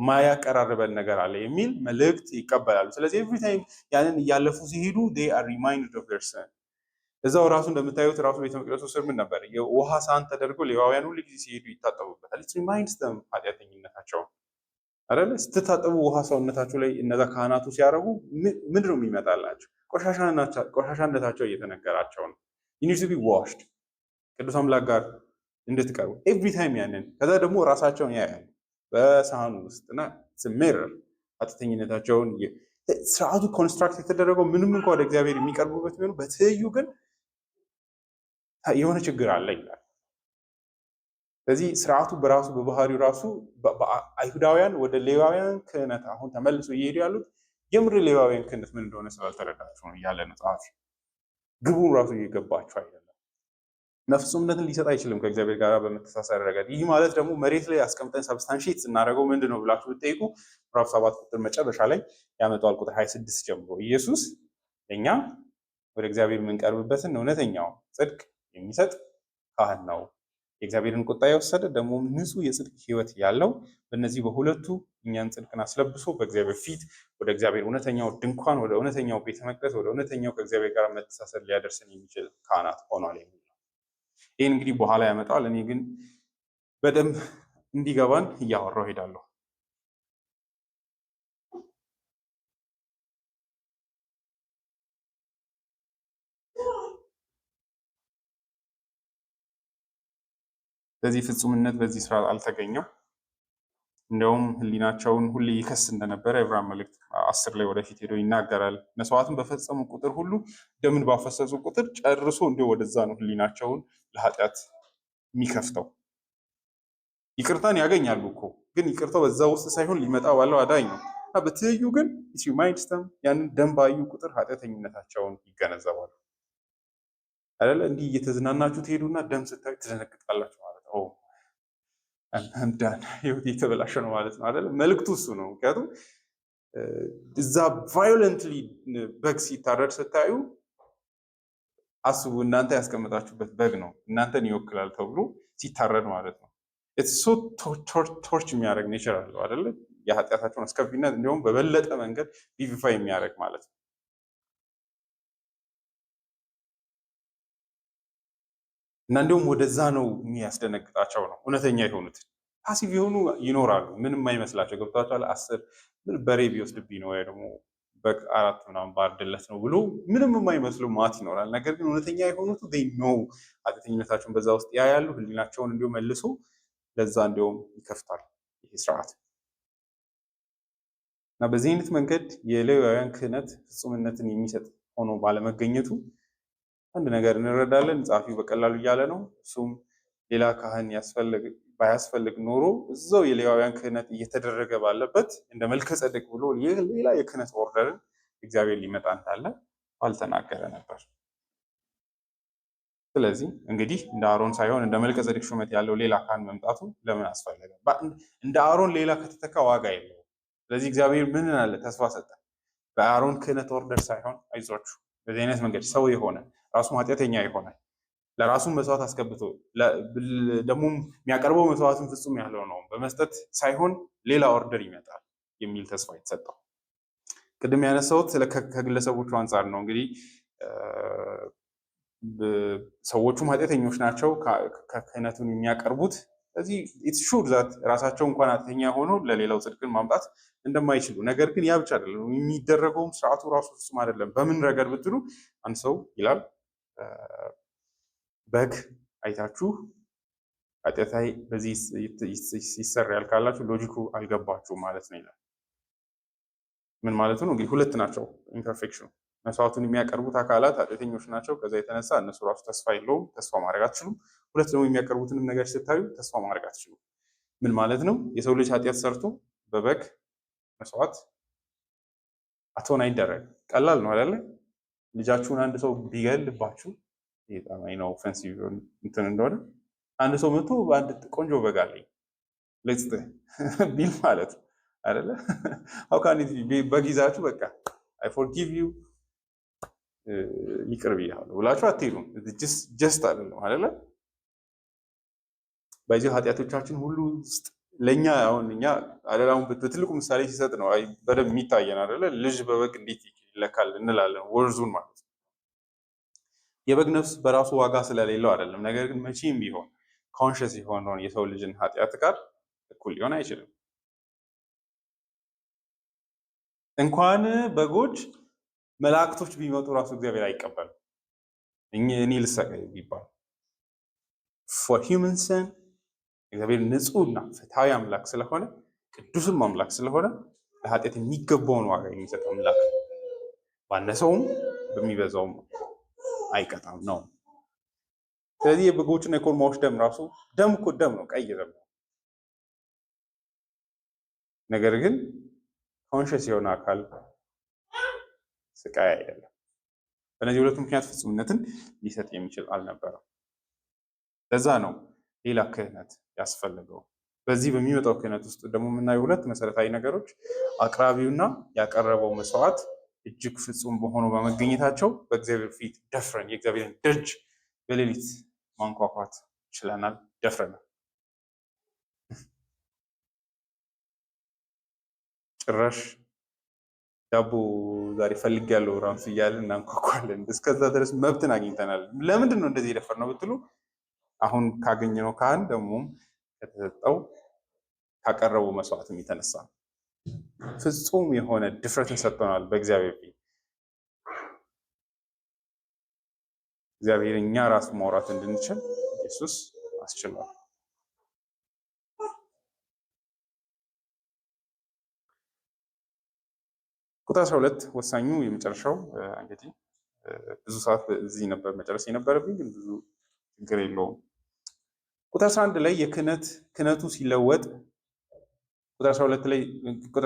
ማያቀራርበን ነገር አለ የሚል መልእክት ይቀበላሉ። ስለዚህ ኤቭሪ ታይም ያንን እያለፉ ሲሄዱ they are reminded of their sin። እዛው ራሱ እንደምታዩት ራሱ ቤተ መቅደሱ ስር ምን ነበር? የውሃ ሳህን ተደርጎ ሌዋውያን ሁሉ ጊዜ ሲሄዱ ይታጠቡበታል። it reminds them ኃጢአተኝነታቸው አይደለ? ስትታጠቡ ውሃ ሰውነታቸው ላይ እነዛ ካህናቱ ሲያረጉ ምንድነው የሚመጣላቸው? ቆሻሻነታቸው እየተነገራቸው ነው። you need to be washed ቅዱስ አምላክ ጋር እንድትቀርቡ ኤቭሪ ታይም ያንን። ከዛ ደግሞ ራሳቸውን ያያሉ በሳህኑ ውስጥ እና ሚረር ኃጢአተኝነታቸውን። ስርዓቱ ኮንስትራክት የተደረገው ምንም እንኳ ወደ እግዚአብሔር የሚቀርቡበት ቢሆኑ በትይዩ ግን የሆነ ችግር አለ ይላል። ስለዚህ ስርዓቱ በራሱ በባህሪው ራሱ አይሁዳውያን ወደ ሌዋውያን ክህነት አሁን ተመልሶ እየሄዱ ያሉት የምር ሌዋውያን ክህነት ምን እንደሆነ ስላልተረዳቸው ነው እያለ ነው ጸሐፊ። ግቡን ራሱ እየገባቸው አይደለም። ፍጹምነትን ሊሰጥ አይችልም ከእግዚአብሔር ጋር በመተሳሰር ረገድ። ይህ ማለት ደግሞ መሬት ላይ አስቀምጠን ሰብስታንሺየት ስናደርገው ምንድን ነው ብላችሁ ብትጠይቁ ምዕራፍ 7 ቁጥር መጨረሻ ላይ ያመጣዋል። ቁጥር 26 ጀምሮ ኢየሱስ እኛ ወደ እግዚአብሔር የምንቀርብበትን እውነተኛው ጽድቅ የሚሰጥ ካህን ነው። የእግዚአብሔርን ቁጣ የወሰደ ደግሞ ንጹሕ የጽድቅ ሕይወት ያለው በእነዚህ በሁለቱ እኛን ጽድቅን አስለብሶ በእግዚአብሔር ፊት ወደ እግዚአብሔር እውነተኛው ድንኳን፣ ወደ እውነተኛው ቤተ መቅደስ፣ ወደ እውነተኛው ከእግዚአብሔር ጋር መተሳሰር ሊያደርሰን የሚችል ካህናት ሆኗል የሚል ነው። ይህን እንግዲህ በኋላ ያመጣዋል። እኔ ግን በደንብ እንዲገባን እያወራሁ ሄዳለሁ። ስለዚህ ፍጹምነት በዚህ ስራ አልተገኘም። እንዲያውም ሕሊናቸውን ሁሌ ይከስ እንደነበረ የዕብራውያን መልእክት 10 ላይ ወደፊት ሄዶ ይናገራል። መስዋዕትን በፈጸሙ ቁጥር ሁሉ ደምን ባፈሰሱ ቁጥር ጨርሶ እንዲሁ ወደዛ ነው ሕሊናቸውን ለኃጢአት የሚከፍተው። ይቅርታን ያገኛሉ እኮ ግን ይቅርታው በዛ ውስጥ ሳይሆን ሊመጣ ባለው አዳኝ ነው። እና በትይዩ ግን ማይንድስተም ያንን ደም ባዩ ቁጥር ኃጢአተኝነታቸውን ይገነዘባሉ። አይደለ? እንዲህ እየተዝናናችሁ ትሄዱና ደም ስታዩ ትደነግጣላችሁ ማለት ነው። ዳን ህይወት የተበላሸ ነው ማለት ነው አይደለ? መልእክቱ እሱ ነው። ምክንያቱም እዛ ቫዮለንትሊ በግ ሲታረድ ስታዩ አስቡ፣ እናንተ ያስቀመጣችሁበት በግ ነው እናንተን ይወክላል ተብሎ ሲታረድ ማለት ነው። ሶ ቶርች የሚያደርግ ኔቸር አለው አይደለ? የኃጢአታቸውን አስከፊነት እንዲሁም በበለጠ መንገድ ቪቪፋይ የሚያደርግ ማለት ነው። እና እንዲሁም ወደዛ ነው የሚያስደነግጣቸው ነው። እውነተኛ የሆኑትን ፓሲቭ የሆኑ ይኖራሉ፣ ምንም አይመስላቸው። ገብቷቸዋል። 10 በሬ ቢወስድብኝ ነው ወይ ደግሞ በግ 4 ምናምን ባርድለት ነው ብሎ ምንም የማይመስለው ማት ይኖራል። ነገር ግን እውነተኛ የሆኑት ነው ኃጢአተኝነታቸውን በዛ ውስጥ ያያሉ። ህሊናቸውን እንዲሁ መልሶ ለዛ እንዲሁም ይከፍታል ይሄ ስርዓት። እና በዚህ አይነት መንገድ የሌዋውያን ክህነት ፍጹምነትን የሚሰጥ ሆኖ ባለመገኘቱ አንድ ነገር እንረዳለን። ጸሐፊው በቀላሉ እያለ ነው። እሱም ሌላ ካህን ባያስፈልግ ኖሮ እዛው የሌዋውያን ክህነት እየተደረገ ባለበት እንደ መልከ ጸደቅ ብሎ ሌላ የክህነት ኦርደርን እግዚአብሔር ሊመጣ እንዳለ ባልተናገረ ነበር። ስለዚህ እንግዲህ እንደ አሮን ሳይሆን እንደ መልከ ጸደቅ ሹመት ያለው ሌላ ካህን መምጣቱ ለምን አስፈለገ? እንደ አሮን ሌላ ከተተካ ዋጋ የለውም። ስለዚህ እግዚአብሔር ምን አለ? ተስፋ ሰጠ። በአሮን ክህነት ኦርደር ሳይሆን አይዟችሁ፣ በዚህ አይነት መንገድ ሰው የሆነ ራሱ ኃጢአተኛ የሆነ ለራሱን መስዋዕት አስገብቶ ደግሞ የሚያቀርበው መስዋዕትን ፍጹም ያለው ነው በመስጠት ሳይሆን ሌላ ኦርደር ይመጣል የሚል ተስፋ የተሰጠው። ቅድም ያነሳሁት ከግለሰቦቹ አንጻር ነው። እንግዲህ ሰዎቹም ኃጢአተኞች ናቸው ክህነቱን የሚያቀርቡት። ስለዚህ ኢትስ ሹር ዛት ራሳቸው እንኳን ኃጢአተኛ ሆኖ ለሌላው ጽድቅን ማምጣት እንደማይችሉ፣ ነገር ግን ያ ብቻ አይደለም የሚደረገውም ስርዓቱ ራሱ ፍጹም አይደለም። በምን ረገድ ብትሉ አንድ ሰው ይላል በግ አይታችሁ ኃጢአታይ በዚህ ይሰራል ካላችሁ ሎጂኩ አልገባችሁም ማለት ነው ይላል። ምን ማለት ነው? እንግዲህ ሁለት ናቸው ኢምፐርፌክሽኑ። መስዋዕቱን የሚያቀርቡት አካላት ኃጢአተኞች ናቸው። ከዛ የተነሳ እነሱ ራሱ ተስፋ የለውም፣ ተስፋ ማድረግ አትችሉም። ሁለት ደግሞ የሚያቀርቡትንም ነገር ስታዩ ተስፋ ማድረግ አትችሉም። ምን ማለት ነው? የሰው ልጅ ኃጢአት ሰርቶ በበግ መስዋዕት አትሆን አይደረግም። ቀላል ነው አይደለ? ልጃችሁን አንድ ሰው ቢገልባችሁ ይጣማኝ ነው ኦፌንሲቭ እንትን እንደሆነ አንድ ሰው መጥቶ አንድ ቆንጆ በግ አለኝ ለጽተ ቢል ማለት አይደለ? how can it be በግ ይዛችሁ በቃ I forgive you ይቅር ብያለሁ ብላችሁ አትሄዱም። ጀስት አይደለም አይደለ? በዚህ ኃጢአቶቻችን ሁሉ ውስጥ ለኛ አሁን እኛ አለላውን በትልቁ ምሳሌ ሲሰጥ ነው በደንብ የሚታየን አይደለ? ልጅ በበግ እንዴት ይለካል እንላለን፣ ወርዙን ማለት ነው። የበግ ነፍስ በራሱ ዋጋ ስለሌለው አይደለም። ነገር ግን መቼም ቢሆን ኮንሽስ የሆነውን የሰው ልጅን ኃጢአት ጋር እኩል ሊሆን አይችልም። እንኳን በጎች መላእክቶች ቢመጡ ራሱ እግዚአብሔር አይቀበልም። እኔ ልሰቀይ ቢባል for human sin እግዚአብሔር ንጹህና ፍትሃዊ አምላክ ስለሆነ ቅዱስም አምላክ ስለሆነ ለኃጢአት የሚገባውን ዋጋ የሚሰጥ አምላክ ባነሰውም በሚበዛውም አይቀጣም ነው። ስለዚህ የበጎችና የኮርማዎች ደም ራሱ ደም እኮ ደም ነው፣ ቀይ ደም ነው። ነገር ግን ኮንሽስ የሆነ አካል ስቃይ አይደለም። በእነዚህ ሁለቱ ምክንያት ፍጹምነትን ሊሰጥ የሚችል አልነበረም። ለዛ ነው ሌላ ክህነት ያስፈልገው። በዚህ በሚመጣው ክህነት ውስጥ ደግሞ የምናየው ሁለት መሰረታዊ ነገሮች፣ አቅራቢውና ያቀረበው መስዋዕት እጅግ ፍጹም በሆነው በመገኘታቸው በእግዚአብሔር ፊት ደፍረን የእግዚአብሔርን ደጅ በሌሊት ማንኳኳት ችለናል፣ ደፍረናል። ጭራሽ ዳቦ ዛሬ ፈልጌያለሁ ራሱ እያልን እናንኳኳለን። እስከዛ ድረስ መብትን አግኝተናል። ለምንድን ነው እንደዚህ የደፈርነው ብትሉ አሁን ካገኘነው ካህን ደግሞ ከተሰጠው ካቀረበው መስዋዕትም የተነሳ ፍጹም የሆነ ድፍረትን ሰጥቶናል በእግዚአብሔር ፊት። እግዚአብሔር እኛ ራሱ ማውራት እንድንችል ኢየሱስ አስችሏል። ቁጥር 12 ወሳኙ የመጨረሻው እንግዲህ ብዙ ሰዓት እዚህ ነበር መጨረስ የነበረብኝ፣ ግን ብዙ ችግር የለውም። ቁጥር 11 ላይ ክህነቱ ሲለወጥ ቁጥር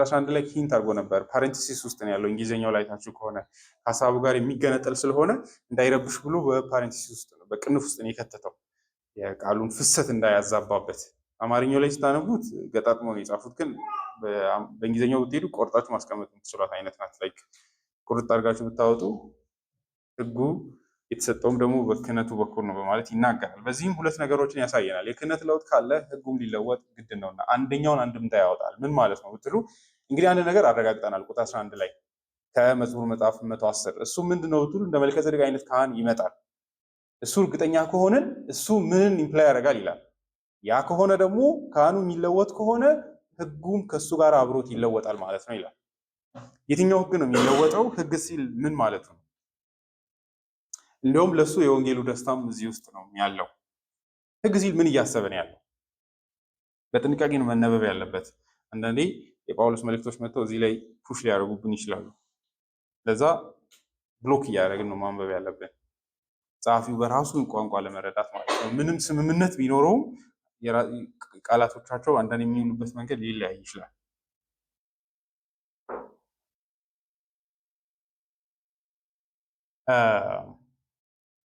11 ላይ ሂንት አድርጎ ነበር። ፓሬንቲሲስ ውስጥ ነው ያለው። እንግሊዝኛው ላይ ታችሁ ከሆነ ሀሳቡ ጋር የሚገነጠል ስለሆነ እንዳይረብሽ ብሎ በፓሬንቲሲስ ውስጥ ነው፣ በቅንፍ ውስጥ ነው የከተተው፣ የቃሉን ፍሰት እንዳያዛባበት። አማርኛው ላይ ስታነቡት ገጣጥሞ ነው የጻፉት፣ ግን በእንግሊዝኛው ብትሄዱ ቆርጣችሁ ማስቀመጥ የምትችሏት አይነት ናት። ላይክ ቁርጥ አድርጋችሁ ብታወጡ ህጉ የተሰጠውም ደግሞ በክህነቱ በኩል ነው በማለት ይናገራል። በዚህም ሁለት ነገሮችን ያሳየናል። የክህነት ለውጥ ካለ ህጉም ሊለወጥ ግድ ነውና አንደኛውን አንድምታ ያወጣል። ምን ማለት ነው ብትሉ እንግዲህ አንድ ነገር አረጋግጠናል። ቁጥር 11 ላይ ከመዝሙር መጽሐፍ 110 እሱ ምንድነው ብትሉ እንደ መልከጼዴቅ አይነት ካህን ይመጣል። እሱ እርግጠኛ ከሆነን እሱ ምን ኢምፕላይ ያደርጋል ይላል። ያ ከሆነ ደግሞ ካህኑ የሚለወጥ ከሆነ ህጉም ከሱ ጋር አብሮት ይለወጣል ማለት ነው ይላል። የትኛው ህግ ነው የሚለወጠው? ህግ ሲል ምን ማለት ነው? እንዲሁም ለሱ የወንጌሉ ደስታም እዚህ ውስጥ ነው ያለው። ህግ ሲል ምን እያሰበን ያለው? በጥንቃቄ ነው መነበብ ያለበት። አንዳንዴ የጳውሎስ መልእክቶች መጥተው እዚህ ላይ ፑሽ ሊያደርጉብን ይችላሉ። ለዛ ብሎክ እያደረግን ነው ማንበብ ያለብን፣ ጸሐፊው በራሱን ቋንቋ ለመረዳት ማለት ነው። ምንም ስምምነት ቢኖረውም ቃላቶቻቸው አንዳንድ የሚውሉበት መንገድ ሊለያይ ይችላል።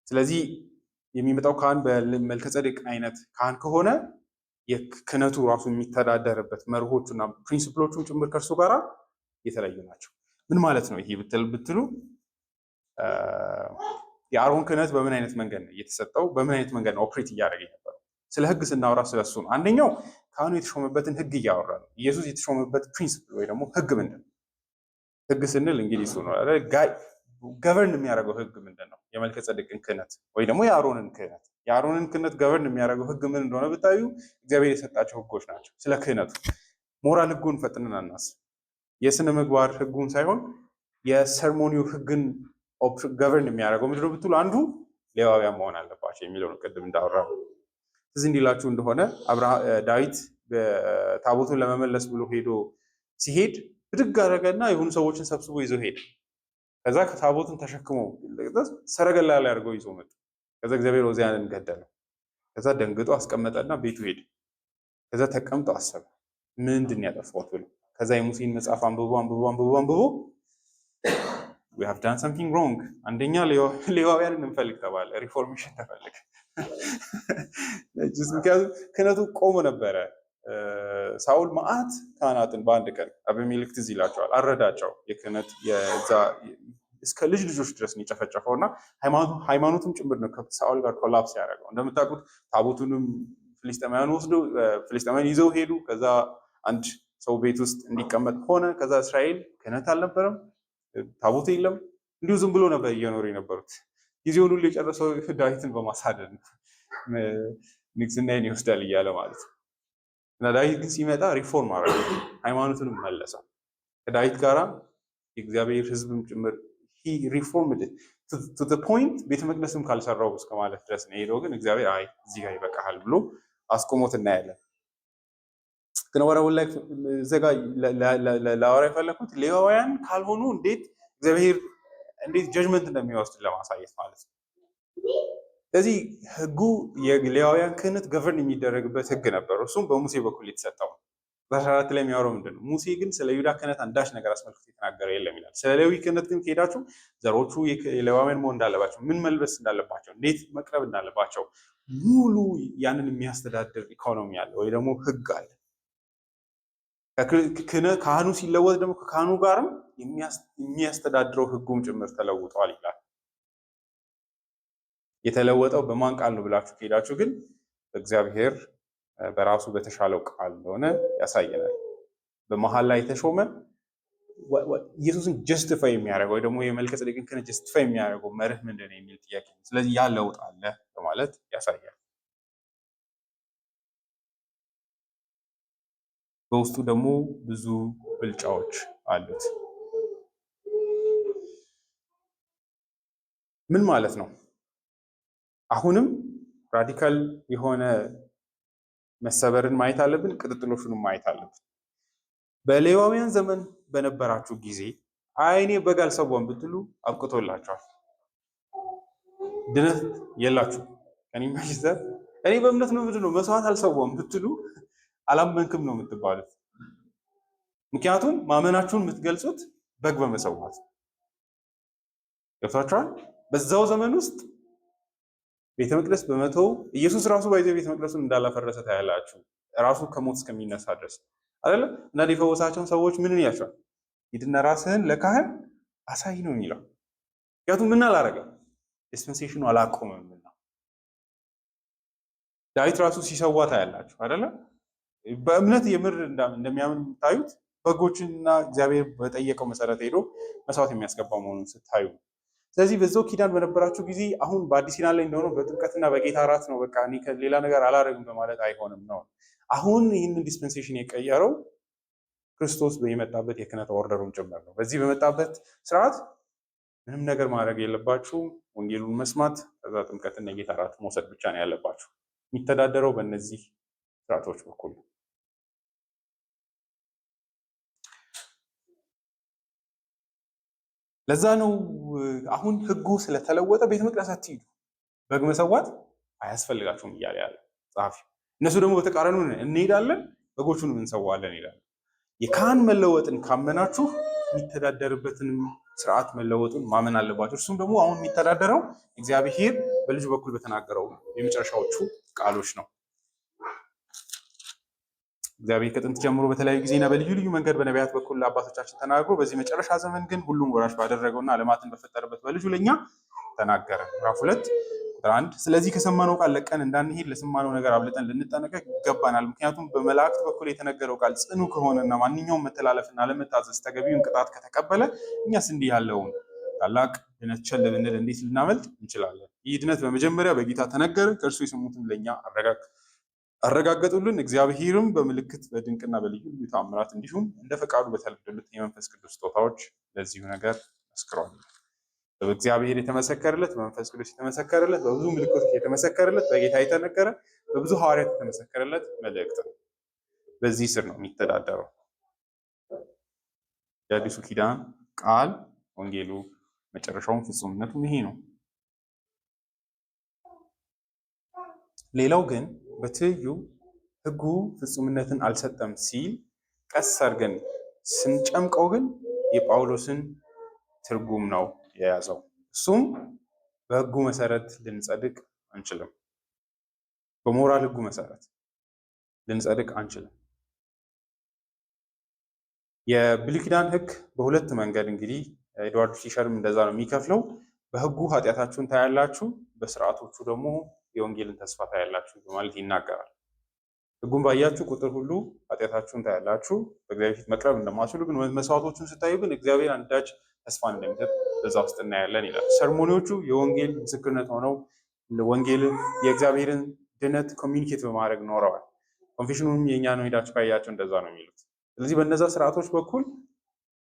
ስለዚህ የሚመጣው ካህን በመልከጼዴቅ አይነት ካህን ከሆነ የክህነቱ ራሱ የሚተዳደርበት መርሆቹና ፕሪንሲፕሎቹን ጭምር ከእርሱ ጋር የተለዩ ናቸው። ምን ማለት ነው ይሄ ብትሉ የአሮን ክህነት በምን አይነት መንገድ ነው እየተሰጠው? በምን አይነት መንገድ ነው ኦፕሬት እያደረገ የነበረው? ስለ ህግ ስናወራ ስለሱ ነው። አንደኛው ካህኑ የተሾመበትን ህግ እያወራ ነው። ኢየሱስ የተሾመበት ፕሪንሲፕል ወይ ደግሞ ህግ ምንድን ነው? ህግ ስንል እንግዲህ እሱ ነው ገቨርን የሚያደርገው ህግ ምንድን ነው? የመልከጼዴቅን ክህነት ወይ ደግሞ የአሮንን ክህነት ገቨርን የሚያደርገው ህግ ምን እንደሆነ ብታዩ እግዚአብሔር የሰጣቸው ህጎች ናቸው። ስለ ክህነቱ ሞራል ህጉን ፈጥነን አናስብ። የስነ ምግባር ህጉን ሳይሆን የሰርሞኒው ህግን ገቨርን የሚያደርገው ምንድነው ብትሉ አንዱ ሌዋውያን መሆን አለባቸው የሚለው ነው። ቅድም እንዳወራ ትዝ እንዲላችሁ እንደሆነ ዳዊት ታቦቱን ለመመለስ ብሎ ሲሄድ ብድግ አደረገና የሆኑ ሰዎችን ሰብስቦ ይዞ ሄደ። ከዛ ታቦቱን ተሸክመው ሰረገላ ላይ አድርገው ይዞ መጡ። ከዛ እግዚአብሔር ዖዝያንን ገደለው። ከዛ ደንግጦ አስቀመጠና ቤቱ ሄደ። ከዛ ተቀምጦ አሰበ ምንድን ያጠፋሁት ብሎ። ከዛ የሙሴን መጽሐፍ አንብቦ we have done something wrong። አንደኛ ሌዋውያንን እንፈልግ ተባለ፣ ሪፎርሜሽን ተፈልግ። ምክንያቱም ክህነቱ ቆሞ ነበረ። ሳውል መዓት ካህናትን በአንድ ቀን አቤሜሌክ ትዝ ይላቸዋል አረዳቸው። የክህነት እስከ ልጅ ልጆች ድረስ ነው የጨፈጨፈው እና ሃይማኖቱም ጭምር ነው ከሳውል ጋር ኮላፕስ ያደረገው። እንደምታውቁት ታቦቱንም ፍልስጤማውያን ይዘው ሄዱ። ከዛ አንድ ሰው ቤት ውስጥ እንዲቀመጥ ሆነ። ከዛ እስራኤል ክህነት አልነበረም፣ ታቦት የለም፣ እንዲሁ ዝም ብሎ ነበር እየኖሩ የነበሩት። ጊዜውን ሁሉ የጨረሰው ዳዊትን በማሳደድ ነው፣ ንግስናዬን ይወስዳል እያለ ማለት ነው። እና ዳዊት ግን ሲመጣ ሪፎርም አደረገ፣ ሃይማኖቱንም መለሰው። ከዳዊት ጋራ የእግዚአብሔር ሕዝብም ጭምር ሪፎርምድ ቱ ዘ ፖይንት ቤተ መቅደስም ካልሰራው እስከ ማለት ድረስ ነው ሄደው። ግን እግዚአብሔር አይ እዚህ ጋር ይበቃሃል ብሎ አስቆሞት እናያለን። ግን ወራውን ላይ ዘጋ ለአወራ የፈለኩት ሌዋውያን ካልሆኑ እንዴት እግዚአብሔር ጀጅመንት እንደሚወስድ ለማሳየት ማለት ነው። ስለዚህ ህጉ የሌዋውያን ክህነት ገቨርን የሚደረግበት ህግ ነበር። እሱም በሙሴ በኩል የተሰጠው ነው። በ14 ላይ የሚያወራው ምንድን ነው? ሙሴ ግን ስለ ይሁዳ ክህነት አንዳች ነገር አስመልክቶ የተናገረ የለም ይላል። ስለ ሌዊ ክህነት ግን ከሄዳችሁ ዘሮቹ የሌዋውያን መሆን እንዳለባቸው፣ ምን መልበስ እንዳለባቸው፣ እንዴት መቅረብ እንዳለባቸው ሙሉ ያንን የሚያስተዳድር ኢኮኖሚ አለ ወይ ደግሞ ህግ አለ። ካህኑ ሲለወጥ ደግሞ ከካህኑ ጋርም የሚያስተዳድረው ህጉም ጭምር ተለውጧል ይላል። የተለወጠው በማን ቃል ነው ብላችሁ ከሄዳችሁ ግን በእግዚአብሔር በራሱ በተሻለው ቃል እንደሆነ ያሳየናል። በመሀል ላይ የተሾመ ኢየሱስን ጀስቲፋይ የሚያደርገው ወይ ደግሞ የመልከጼዴቅን ክህነት ጀስቲፋይ የሚያደርገው መርህ ምንድን ነው የሚል ጥያቄ ነው። ስለዚህ ያ ለውጥ አለ በማለት ያሳያል። በውስጡ ደግሞ ብዙ ብልጫዎች አሉት። ምን ማለት ነው? አሁንም ራዲካል የሆነ መሰበርን ማየት አለብን፣ ቅጥጥሎሹንም ማየት አለብን። በሌዋውያን ዘመን በነበራችሁ ጊዜ አይ እኔ በግ አልሰዋም ብትሉ አብቅቶላችኋል። ድነት የላችሁ ከኔ ማሽዘር እኔ በእምነት ነው ምንድነው መስዋዕት አልሰዋም ብትሉ አላመንክም ነው የምትባሉት። ምክንያቱም ማመናችሁን የምትገልጹት በግ በመሰዋት ገብታችኋል። በዛው ዘመን ውስጥ ቤተ መቅደስ በመተው ኢየሱስ ራሱ ባይዘው ቤተ መቅደሱን እንዳላፈረሰ ታያላችሁ። ራሱ ከሞት እስከሚነሳ ድረስ አይደለ? እና የፈወሳቸውን ሰዎች ምንን ያቻል ሂድና ራስህን ለካህን አሳይ ነው የሚለው። ምክንያቱም ምን አላረገም ዲስፐንሴሽኑ አላቆመምና። ዳዊት ራሱ ሲሰዋ ታያላችሁ አይደለ? በእምነት የምር እንደሚያምን የምታዩት በጎችንና እግዚአብሔር በጠየቀው መሰረት ሄዶ መስዋዕት የሚያስገባው መሆኑን ስታዩ። ስለዚህ በዛው ኪዳን በነበራችሁ ጊዜ አሁን በአዲስ ኪዳን ላይ እንደሆነው በጥምቀትና በጌታ እራት ነው በቃ እኔ ሌላ ነገር አላረግም በማለት አይሆንም ነው። አሁን ይህንን ዲስፐንሴሽን የቀየረው ክርስቶስ በመጣበት የክህነት ኦርደሩን ጭምር ነው። በዚህ በመጣበት ስርዓት ምንም ነገር ማድረግ የለባችሁም፣ ወንጌሉን መስማት፣ ከዛ ጥምቀትና የጌታ እራት መውሰድ ብቻ ነው ያለባችሁ። የሚተዳደረው በእነዚህ ስርዓቶች በኩል ነው። ለዛ ነው አሁን ህጉ ስለተለወጠ ቤተ መቅደስ አትሂዱ፣ በግ መሰዋት አያስፈልጋችሁም እያለ ያለ ጸሐፊ። እነሱ ደግሞ በተቃራኒው እንሄዳለን በጎቹንም እንሰዋለን ይላል። የካህን መለወጥን ካመናችሁ የሚተዳደርበትን ስርዓት መለወጡን ማመን አለባችሁ። እርሱም ደግሞ አሁን የሚተዳደረው እግዚአብሔር በልጁ በኩል በተናገረው የመጨረሻዎቹ ቃሎች ነው። እግዚአብሔር ከጥንት ጀምሮ በተለያዩ ጊዜና በልዩ ልዩ መንገድ በነቢያት በኩል ለአባቶቻችን ተናግሮ በዚህ መጨረሻ ዘመን ግን ሁሉም ወራሽ ባደረገውና ዓለማትን በፈጠረበት በልጁ ለኛ ተናገረ። ምዕራፍ 2 ቁጥር 1። ስለዚህ ከሰማነው ቃል ለቀን እንዳንሄድ ለሰማነው ነገር አብልጠን ልንጠነቀቅ ይገባናል። ምክንያቱም በመላእክት በኩል የተነገረው ቃል ጽኑ ከሆነና ማንኛውም መተላለፍና አለመታዘዝ ተገቢውን ቅጣት ከተቀበለ እኛስ እንዲህ ያለውን ታላቅ ድነት ቸል ብንል እንዴት ልናመልጥ እንችላለን? ይህ ድነት በመጀመሪያ በጌታ ተነገረ፣ ከእርሱ የሰሙትም ለእኛ አረጋገጡልን። እግዚአብሔርም በምልክት በድንቅና በልዩ ልዩ ተአምራት እንዲሁም እንደ ፈቃዱ በተለገሉት የመንፈስ ቅዱስ ስጦታዎች ለዚሁ ነገር መስክሯል። በእግዚአብሔር የተመሰከረለት፣ በመንፈስ ቅዱስ የተመሰከረለት፣ በብዙ ምልክቶች የተመሰከረለት፣ በጌታ የተነገረ፣ በብዙ ሐዋርያት የተመሰከረለት መልእክት ነው። በዚህ ስር ነው የሚተዳደረው የአዲሱ ኪዳን ቃል ወንጌሉ። መጨረሻውን ፍጹምነቱም ይሄ ነው። ሌላው ግን በትይዩ ህጉ ፍጹምነትን አልሰጠም ሲል ቀስ አድርገን ስንጨምቀው ግን የጳውሎስን ትርጉም ነው የያዘው። እሱም በህጉ መሰረት ልንጸድቅ አንችልም። በሞራል ህጉ መሰረት ልንጸድቅ አንችልም። የብሉይ ኪዳን ህግ በሁለት መንገድ እንግዲህ ኤድዋርድ ፊሸርም እንደዛ ነው የሚከፍለው። በህጉ ኃጢአታችሁን ታያላችሁ፣ በስርዓቶቹ ደግሞ የወንጌልን ተስፋ ታያላችሁ በማለት ይናገራል። ህጉን ባያችሁ ቁጥር ሁሉ ኃጢአታችሁን ታያላችሁ፣ በእግዚአብሔር ፊት መቅረብ እንደማትችሉ፣ ግን መስዋዕቶቹን ስታዩ ግን እግዚአብሔር አንዳች ተስፋን እንደሚሰጥ በዛ ውስጥ እናያለን ይላል። ሰርሞኒዎቹ የወንጌል ምስክርነት ሆነው ወንጌልን የእግዚአብሔርን ድነት ኮሚኒኬት በማድረግ ኖረዋል። ኮንፌሽኑም የእኛ ነው፣ ሄዳችሁ ካያቸው እንደዛ ነው የሚሉት። ስለዚህ በእነዛ ስርዓቶች በኩል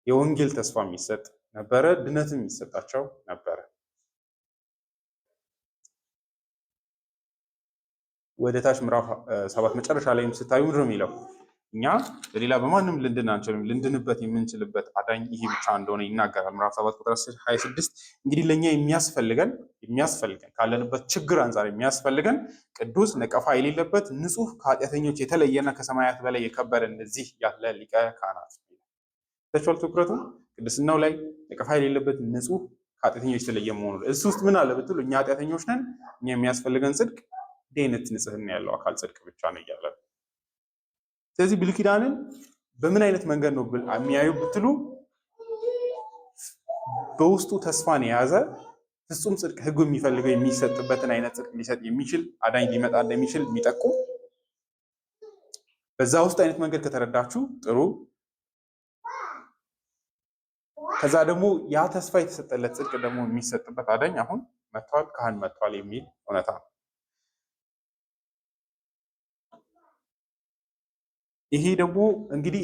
የወንጌል ተስፋ የሚሰጥ ነበረ፣ ድነትም የሚሰጣቸው ነበረ። ወደ ታች ምዕራፍ 7 መጨረሻ ላይም ስታዩ ምንድን ነው የሚለው? እኛ በሌላ በማንም ልንድን አንችልም፣ ልንድንበት የምንችልበት አዳኝ ይሄ ብቻ እንደሆነ ይናገራል። ምዕራፍ 7 ቁጥር 26 እንግዲህ ለእኛ የሚያስፈልገን ካለንበት ችግር አንጻር የሚያስፈልገን ቅዱስ ነቀፋ የሌለበት ንጹሕ ከኃጢአተኞች የተለየና ከሰማያት በላይ የከበረ እንደዚህ ያለ ሊቀ ካህናት ተቻል። ትኩረቱ ቅድስናው ላይ ነቀፋ የሌለበት ንጹሕ ከኃጢአተኞች የተለየ መሆኑ። እሱ ውስጥ ምን አለ ብትሉ እኛ ኃጢአተኞች ነን፣ እኛ የሚያስፈልገን ጽድቅ እንዲህ አይነት ንጽህና ያለው አካል ጽድቅ ብቻ ነው እያለ። ስለዚህ ብሉይ ኪዳንን በምን አይነት መንገድ ነው የሚያዩ ብትሉ በውስጡ ተስፋን የያዘ ፍጹም ጽድቅ ህጉ የሚፈልገው የሚሰጥበትን አይነት ጽድቅ ሊሰጥ የሚችል አዳኝ ሊመጣ እንደሚችል የሚጠቁም በዛ ውስጥ አይነት መንገድ ከተረዳችሁ ጥሩ። ከዛ ደግሞ ያ ተስፋ የተሰጠለት ጽድቅ ደግሞ የሚሰጥበት አዳኝ አሁን መጥቷል፣ ካህን መጥቷል የሚል እውነታ ነው። ይሄ ደግሞ እንግዲህ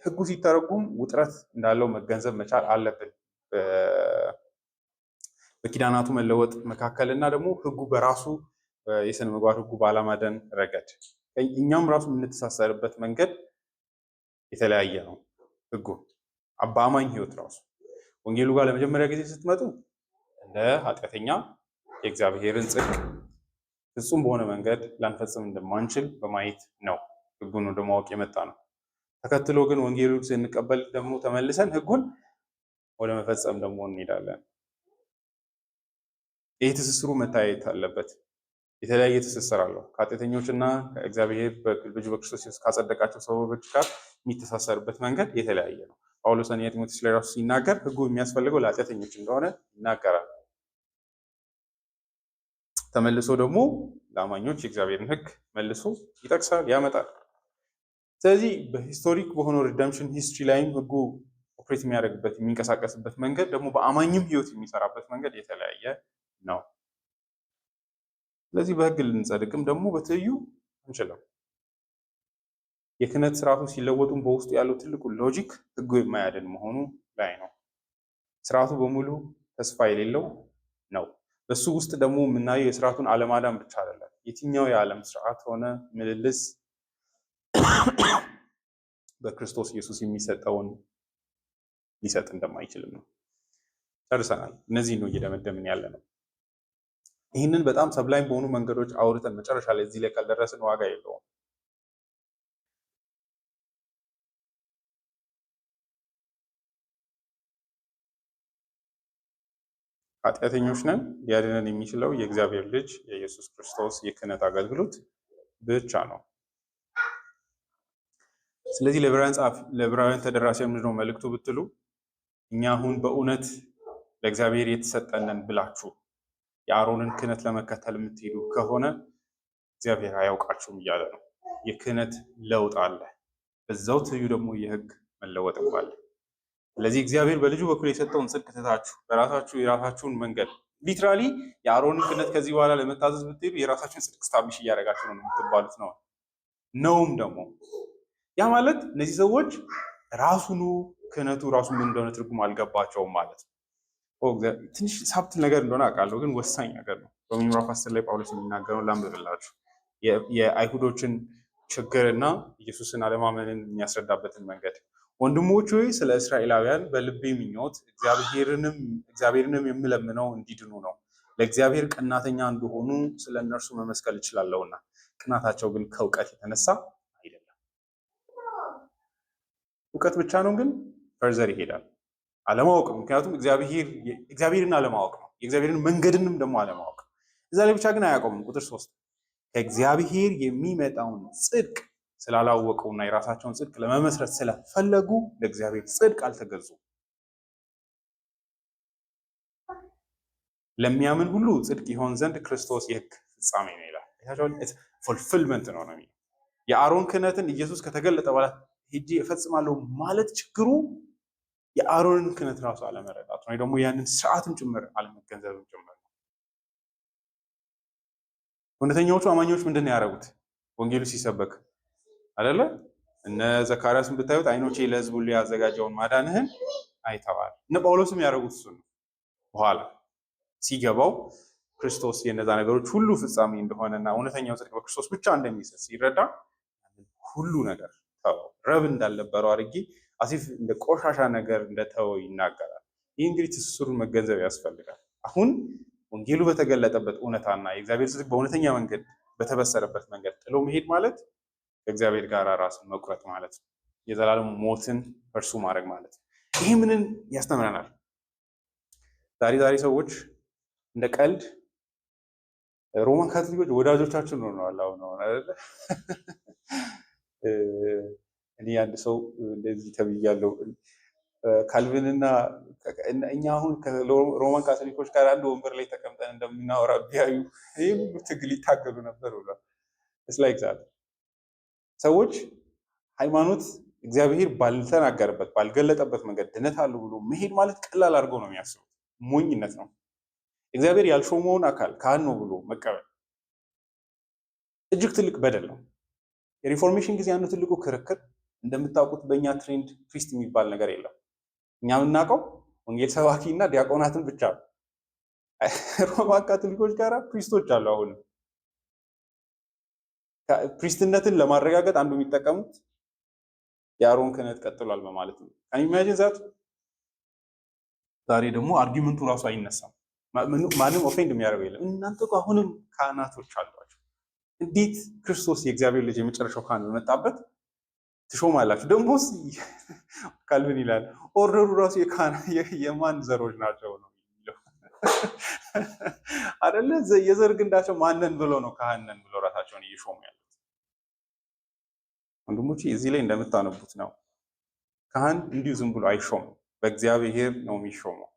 ህጉ ሲተረጉም ውጥረት እንዳለው መገንዘብ መቻል አለብን። በኪዳናቱ መለወጥ መካከል እና ደግሞ ህጉ በራሱ የስነ ምግባር ህጉ ባለማደን ረገድ እኛም ራሱ የምንተሳሰርበት መንገድ የተለያየ ነው። ህጉ በአማኝ ህይወት ራሱ ወንጌሉ ጋር ለመጀመሪያ ጊዜ ስትመጡ እንደ ኃጢአተኛ የእግዚአብሔርን ጽድቅ ፍጹም በሆነ መንገድ ላንፈጽም እንደማንችል በማየት ነው ህጉን ወደ ማወቅ የመጣ ነው። ተከትሎ ግን ወንጌሉን ስንቀበል ደግሞ ተመልሰን ህጉን ወደ መፈጸም ደግሞ እንሄዳለን። ይህ ትስስሩ መታየት አለበት። የተለያየ ትስስር አለው። ከኃጢአተኞችና ከእግዚአብሔር በልጁ በክርስቶስ ካጸደቃቸው ሰዎች ጋር የሚተሳሰርበት መንገድ የተለያየ ነው። ጳውሎስ አንደኛ ጢሞቴዎስ ላይ ራሱ ሲናገር ህጉ የሚያስፈልገው ለኃጢአተኞች እንደሆነ ይናገራል። ተመልሶ ደግሞ ለአማኞች የእግዚአብሔርን ህግ መልሶ ይጠቅሳል፣ ያመጣል። ስለዚህ በሂስቶሪክ በሆነው ሪደምፕሽን ሂስትሪ ላይም ህጉ ኦፕሬት የሚያደርግበት የሚንቀሳቀስበት መንገድ ደግሞ በአማኝም ህይወት የሚሰራበት መንገድ የተለያየ ነው። ስለዚህ በህግ ልንጸድቅም ደግሞ በትይዩ አንችልም። የክህነት ስርዓቱ ሲለወጡም በውስጡ ያለው ትልቁ ሎጂክ ህጉ የማያድን መሆኑ ላይ ነው። ስርዓቱ በሙሉ ተስፋ የሌለው ነው። በሱ ውስጥ ደግሞ የምናየው የስርዓቱን አለማዳን ብቻ አይደለም። የትኛው የዓለም ስርዓት ሆነ ምልልስ በክርስቶስ ኢየሱስ የሚሰጠውን ሊሰጥ እንደማይችልም ነው። ጨርሰናል። እነዚህ ነው እየደመደምን ያለ ነው። ይህንን በጣም ሰብላይም በሆኑ መንገዶች አውርተን መጨረሻ ላይ እዚህ ላይ ካልደረስን ዋጋ የለውም። ኃጢአተኞች ነን። ሊያድነን የሚችለው የእግዚአብሔር ልጅ የኢየሱስ ክርስቶስ የክህነት አገልግሎት ብቻ ነው። ስለዚህ ለዕብራውያን ተደራሲያን ምንድን ነው መልእክቱ ብትሉ፣ እኛ አሁን በእውነት ለእግዚአብሔር የተሰጠንን ብላችሁ የአሮንን ክህነት ለመከተል የምትሄዱ ከሆነ እግዚአብሔር አያውቃችሁም እያለ ነው። የክህነት ለውጥ አለ፣ በዛው ትይዩ ደግሞ የህግ መለወጥም አለ። ስለዚህ እግዚአብሔር በልጁ በኩል የሰጠውን ጽድቅ ትታችሁ በራሳችሁ የራሳችሁን መንገድ ሊትራሊ የአሮንን ክህነት ከዚህ በኋላ ለመታዘዝ ብትሄዱ የራሳችሁን ጽድቅ ስታብሊሽ እያደረጋችሁ ነው የምትባሉት ነውም ደግሞ ያ ማለት እነዚህ ሰዎች ራሱኑ ክህነቱ ራሱ ምን እንደሆነ ትርጉም አልገባቸውም ማለት ነው። ትንሽ ሳብት ነገር እንደሆነ አውቃለሁ፣ ግን ወሳኝ ነገር ነው። ሮሜ ምዕራፍ 10 ላይ ጳውሎስ የሚናገረው ላንብብላችሁ። የአይሁዶችን ችግርና ኢየሱስን አለማመንን የሚያስረዳበትን መንገድ። ወንድሞች ሆይ ስለ እስራኤላውያን በልቤ ምኞት እግዚአብሔርንም የምለምነው እንዲድኑ ነው። ለእግዚአብሔር ቀናተኛ እንደሆኑ ስለ እነርሱ መመስከር እችላለሁና፣ ቅናታቸው ግን ከእውቀት የተነሳ አይደለም። እውቀት ብቻ ነው፣ ግን ፈርዘር ይሄዳል። አለማወቅ፣ ምክንያቱም እግዚአብሔርን አለማወቅ ነው። የእግዚአብሔርን መንገድንም ደግሞ አለማወቅ። እዛ ላይ ብቻ ግን አያቆምም። ቁጥር 3 ከእግዚአብሔር የሚመጣውን ጽድቅ ስላላወቁና የራሳቸውን ጽድቅ ለመመስረት ስለፈለጉ ለእግዚአብሔር ጽድቅ አልተገዙም። ለሚያምን ሁሉ ጽድቅ ይሆን ዘንድ ክርስቶስ የሕግ ፍጻሜ ነው ይላል። ፉልፊልመንት ነው ነው። የአሮን ክህነትን ኢየሱስ ከተገለጠ በኋላ ሄጄ እፈጽማለሁ ማለት ችግሩ የአሮንን ክህነት ራሱ አለመረዳት ነው፣ ደግሞ ያንን ስርዓትም ጭምር አለመገንዘብም ጭምር ነው። እውነተኛዎቹ አማኞች ምንድን ነው ያደረጉት? ወንጌሉ ሲሰበክ አይደለ? እነ ዘካርያስን ብታዩት አይኖቼ ለሕዝቡ ሁሉ ያዘጋጀውን ማዳንህን አይተዋል። እነ ጳውሎስም ያደረጉት እሱ ነው። በኋላ ሲገባው ክርስቶስ የነዛ ነገሮች ሁሉ ፍጻሜ እንደሆነና እውነተኛው ጽድቅ በክርስቶስ ብቻ እንደሚሰጥ ሲረዳ ሁሉ ነገር ተወው። ረብ እንዳልነበረው አድርጌ አሲፍ እንደ ቆሻሻ ነገር እንደተወው ይናገራል። ይህ እንግዲህ ትስስሩን መገንዘብ ያስፈልጋል። አሁን ወንጌሉ በተገለጠበት እውነታና የእግዚአብሔር ጽድቅ በእውነተኛ መንገድ በተበሰረበት መንገድ ጥሎ መሄድ ማለት ከእግዚአብሔር ጋር ራስን መቁረጥ ማለት ነው። የዘላለም ሞትን እርሱ ማድረግ ማለት ነው። ይህ ምንን ያስተምረናል? ዛሬ ሰዎች እንደ ቀልድ ሮማን ካቶሊኮች ወዳጆቻችን ሆነዋል። አሁን አይደለ? እኔ አንድ ሰው እንደዚህ ተብያለሁ። ካልቪንና እኛ አሁን ከሮማን ካቶሊኮች ጋር አንድ ወንበር ላይ ተቀምጠን እንደምናወራ ቢያዩ ይህ ሁሉ ትግል ይታገሉ ነበር ብሏል። ላይክ ሰዎች ሃይማኖት እግዚአብሔር ባልተናገረበት ባልገለጠበት መንገድ ድነት አሉ ብሎ መሄድ ማለት ቀላል አድርገው ነው የሚያስቡት። ሞኝነት ነው። እግዚአብሔር ያልሾመውን አካል ካህን ነው ብሎ መቀበል እጅግ ትልቅ በደል ነው። የሪፎርሜሽን ጊዜ አንዱ ትልቁ ክርክር እንደምታውቁት በእኛ ትሬንድ ፕሪስት የሚባል ነገር የለም። እኛ የምናውቀው ወንጌል ሰባኪ እና ዲያቆናትን ብቻ ነው። ሮማን ካቶሊኮች ጋር ፕሪስቶች አሉ። አሁን ፕሪስትነትን ለማረጋገጥ አንዱ የሚጠቀሙት የአሮን ክህነት ቀጥሏል በማለት ነው። ኢማጂን ዛት። ዛሬ ደግሞ አርጊመንቱ ራሱ አይነሳም። ማንም ኦፌንድ የሚያደርገው የለም። እናንተ እኮ አሁንም ካህናቶች አሏቸው። እንዴት ክርስቶስ የእግዚአብሔር ልጅ የመጨረሻው ካህን በመጣበት ትሾማላችሁ? ደግሞስ ካልቪን ይላል ኦርደሩ ራሱ የማን ዘሮች ናቸው ነው የሚለው አይደለ? የዘር ግንዳቸው ማንን ብሎ ነው ካህንን ብሎ ራሳቸውን እየሾሙ ያሉት? ወንድሞቼ እዚህ ላይ እንደምታነቡት ነው። ካህን እንዲሁ ዝም ብሎ አይሾምም፣ በእግዚአብሔር ነው የሚሾመው።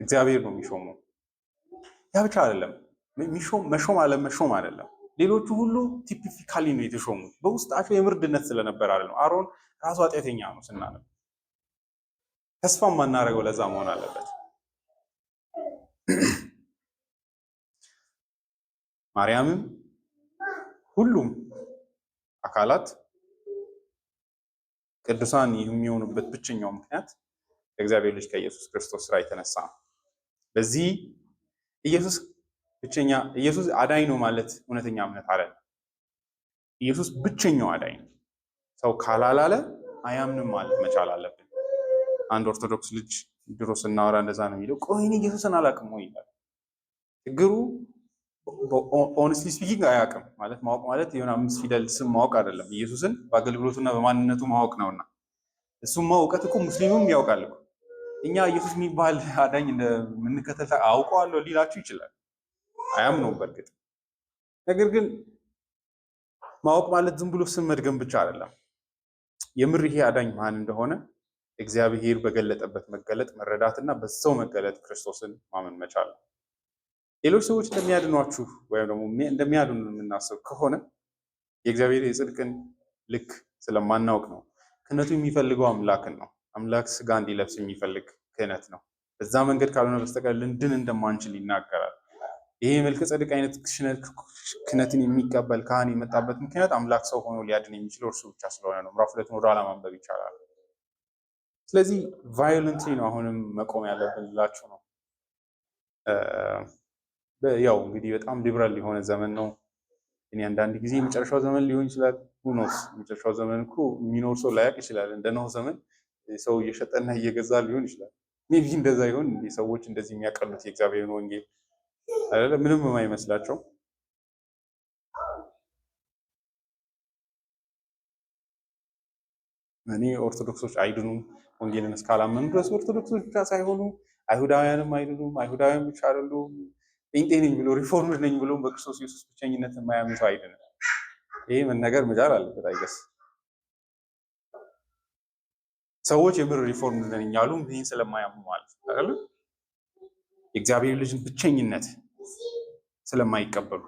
እግዚአብሔር ነው የሚሾመው። ያ ብቻ አይደለም፣ መሾም አለመሾም አይደለም። ሌሎቹ ሁሉ ቲፒካሊ ነው የተሾሙት። በውስጣቸው የምርድነት ስለነበር አይደለም። አሮን ራሱ ኃጢአተኛ ነው ስናነብ። ተስፋ የማናደርገው ለዛ መሆን አለበት። ማርያምም ሁሉም አካላት ቅዱሳን የሚሆኑበት ብቸኛው ምክንያት ከእግዚአብሔር ልጅ ከኢየሱስ ክርስቶስ ስራ የተነሳ ነው። በዚህ ኢየሱስ አዳኝ ነው ማለት እውነተኛ እምነት አይደለም። ኢየሱስ ብቸኛው አዳኝ ነው። ሰው ካላላለ አያምንም ማለት መቻል አለብን። አንድ ኦርቶዶክስ ልጅ ድሮ ስናወራ እንደዛ ነው የሚለው፣ ቆይ እኔ ኢየሱስን አላውቅም ወይ ይላል። ችግሩ ኦነስትሊ ስፒኪንግ አያውቅም ማለት ማወቅ ማለት የሆነ 5 ፊደል ስም ማወቅ አይደለም። ኢየሱስን በአገልግሎቱና በማንነቱ ማወቅ ነውና፣ እሱማ እውቀት እኮ ሙስሊሙም ያውቃል እኮ። እኛ ኢየሱስ የሚባል አዳኝ እንደምንከተል አውቀዋለሁ ሊላችሁ ይችላል። አያምነውም በእርግጥ። ነገር ግን ማወቅ ማለት ዝም ብሎ ስም መድገም ብቻ አይደለም። የምር ይሄ አዳኝ ማን እንደሆነ እግዚአብሔር በገለጠበት መገለጥ መረዳትና በሰው መገለጥ ክርስቶስን ማመን መቻል ነው። ሌሎች ሰዎች እንደሚያድኗችሁ ወይም ደግሞ እንደሚያድኑ የምናስብ ከሆነ የእግዚአብሔር የጽድቅን ልክ ስለማናውቅ ነው። ክህነቱ የሚፈልገው አምላክን ነው። አምላክ ስጋ እንዲለብስ የሚፈልግ ክህነት ነው። በዛ መንገድ ካልሆነ በስተቀር ልንድን እንደማንችል ይናገራል። ይሄ መልከ ጸድቅ አይነት ክህነትን የሚቀበል ካህን የመጣበት ምክንያት አምላክ ሰው ሆኖ ሊያድን የሚችለው እርሱ ብቻ ስለሆነ ነው። ምዕራፍ 2 ወደ ኋላ ማንበብ ይቻላል። ስለዚህ ቫዮለንትሊ ነው አሁንም መቆም ያለብን ልላችሁ ነው። ያው እንግዲህ በጣም ሊብራል የሆነ ዘመን ነው። እኔ አንዳንድ ጊዜ የመጨረሻው ዘመን ሊሆን ይችላል። ሁኖስ የመጨረሻው ዘመን እኮ የሚኖር ሰው ላያውቅ ይችላል። እንደ ኖህ ዘመን ሰው እየሸጠና እየገዛ ሊሆን ይችላል። ሜቢ እንደዛ ይሆን ሰዎች እንደዚህ የሚያቀሉት የእግዚአብሔርን ወንጌል አይደለ? ምንም የማይመስላቸው እኔ ኦርቶዶክሶች አይድኑም ወንጌልን እስካላመኑ ድረስ ኦርቶዶክሶች ብቻ ሳይሆኑ አይሁዳውያንም አይድኑም። አይሁዳውያን ብቻ አይደሉም። ጴንጤ ነኝ ብሎ ሪፎርምድ ነኝ ብሎ በክርስቶስ ኢየሱስ ብቸኝነት የማያምን ሰው አይድንም። ይሄ መነገር መቻል አለበት። አይገስ ሰዎች የምር ሪፎርምድ ነኝ ያሉ ይህን ስለማያምኑ ማለት አይደል? የእግዚአብሔር ልጅን ብቸኝነት ስለማይቀበሉ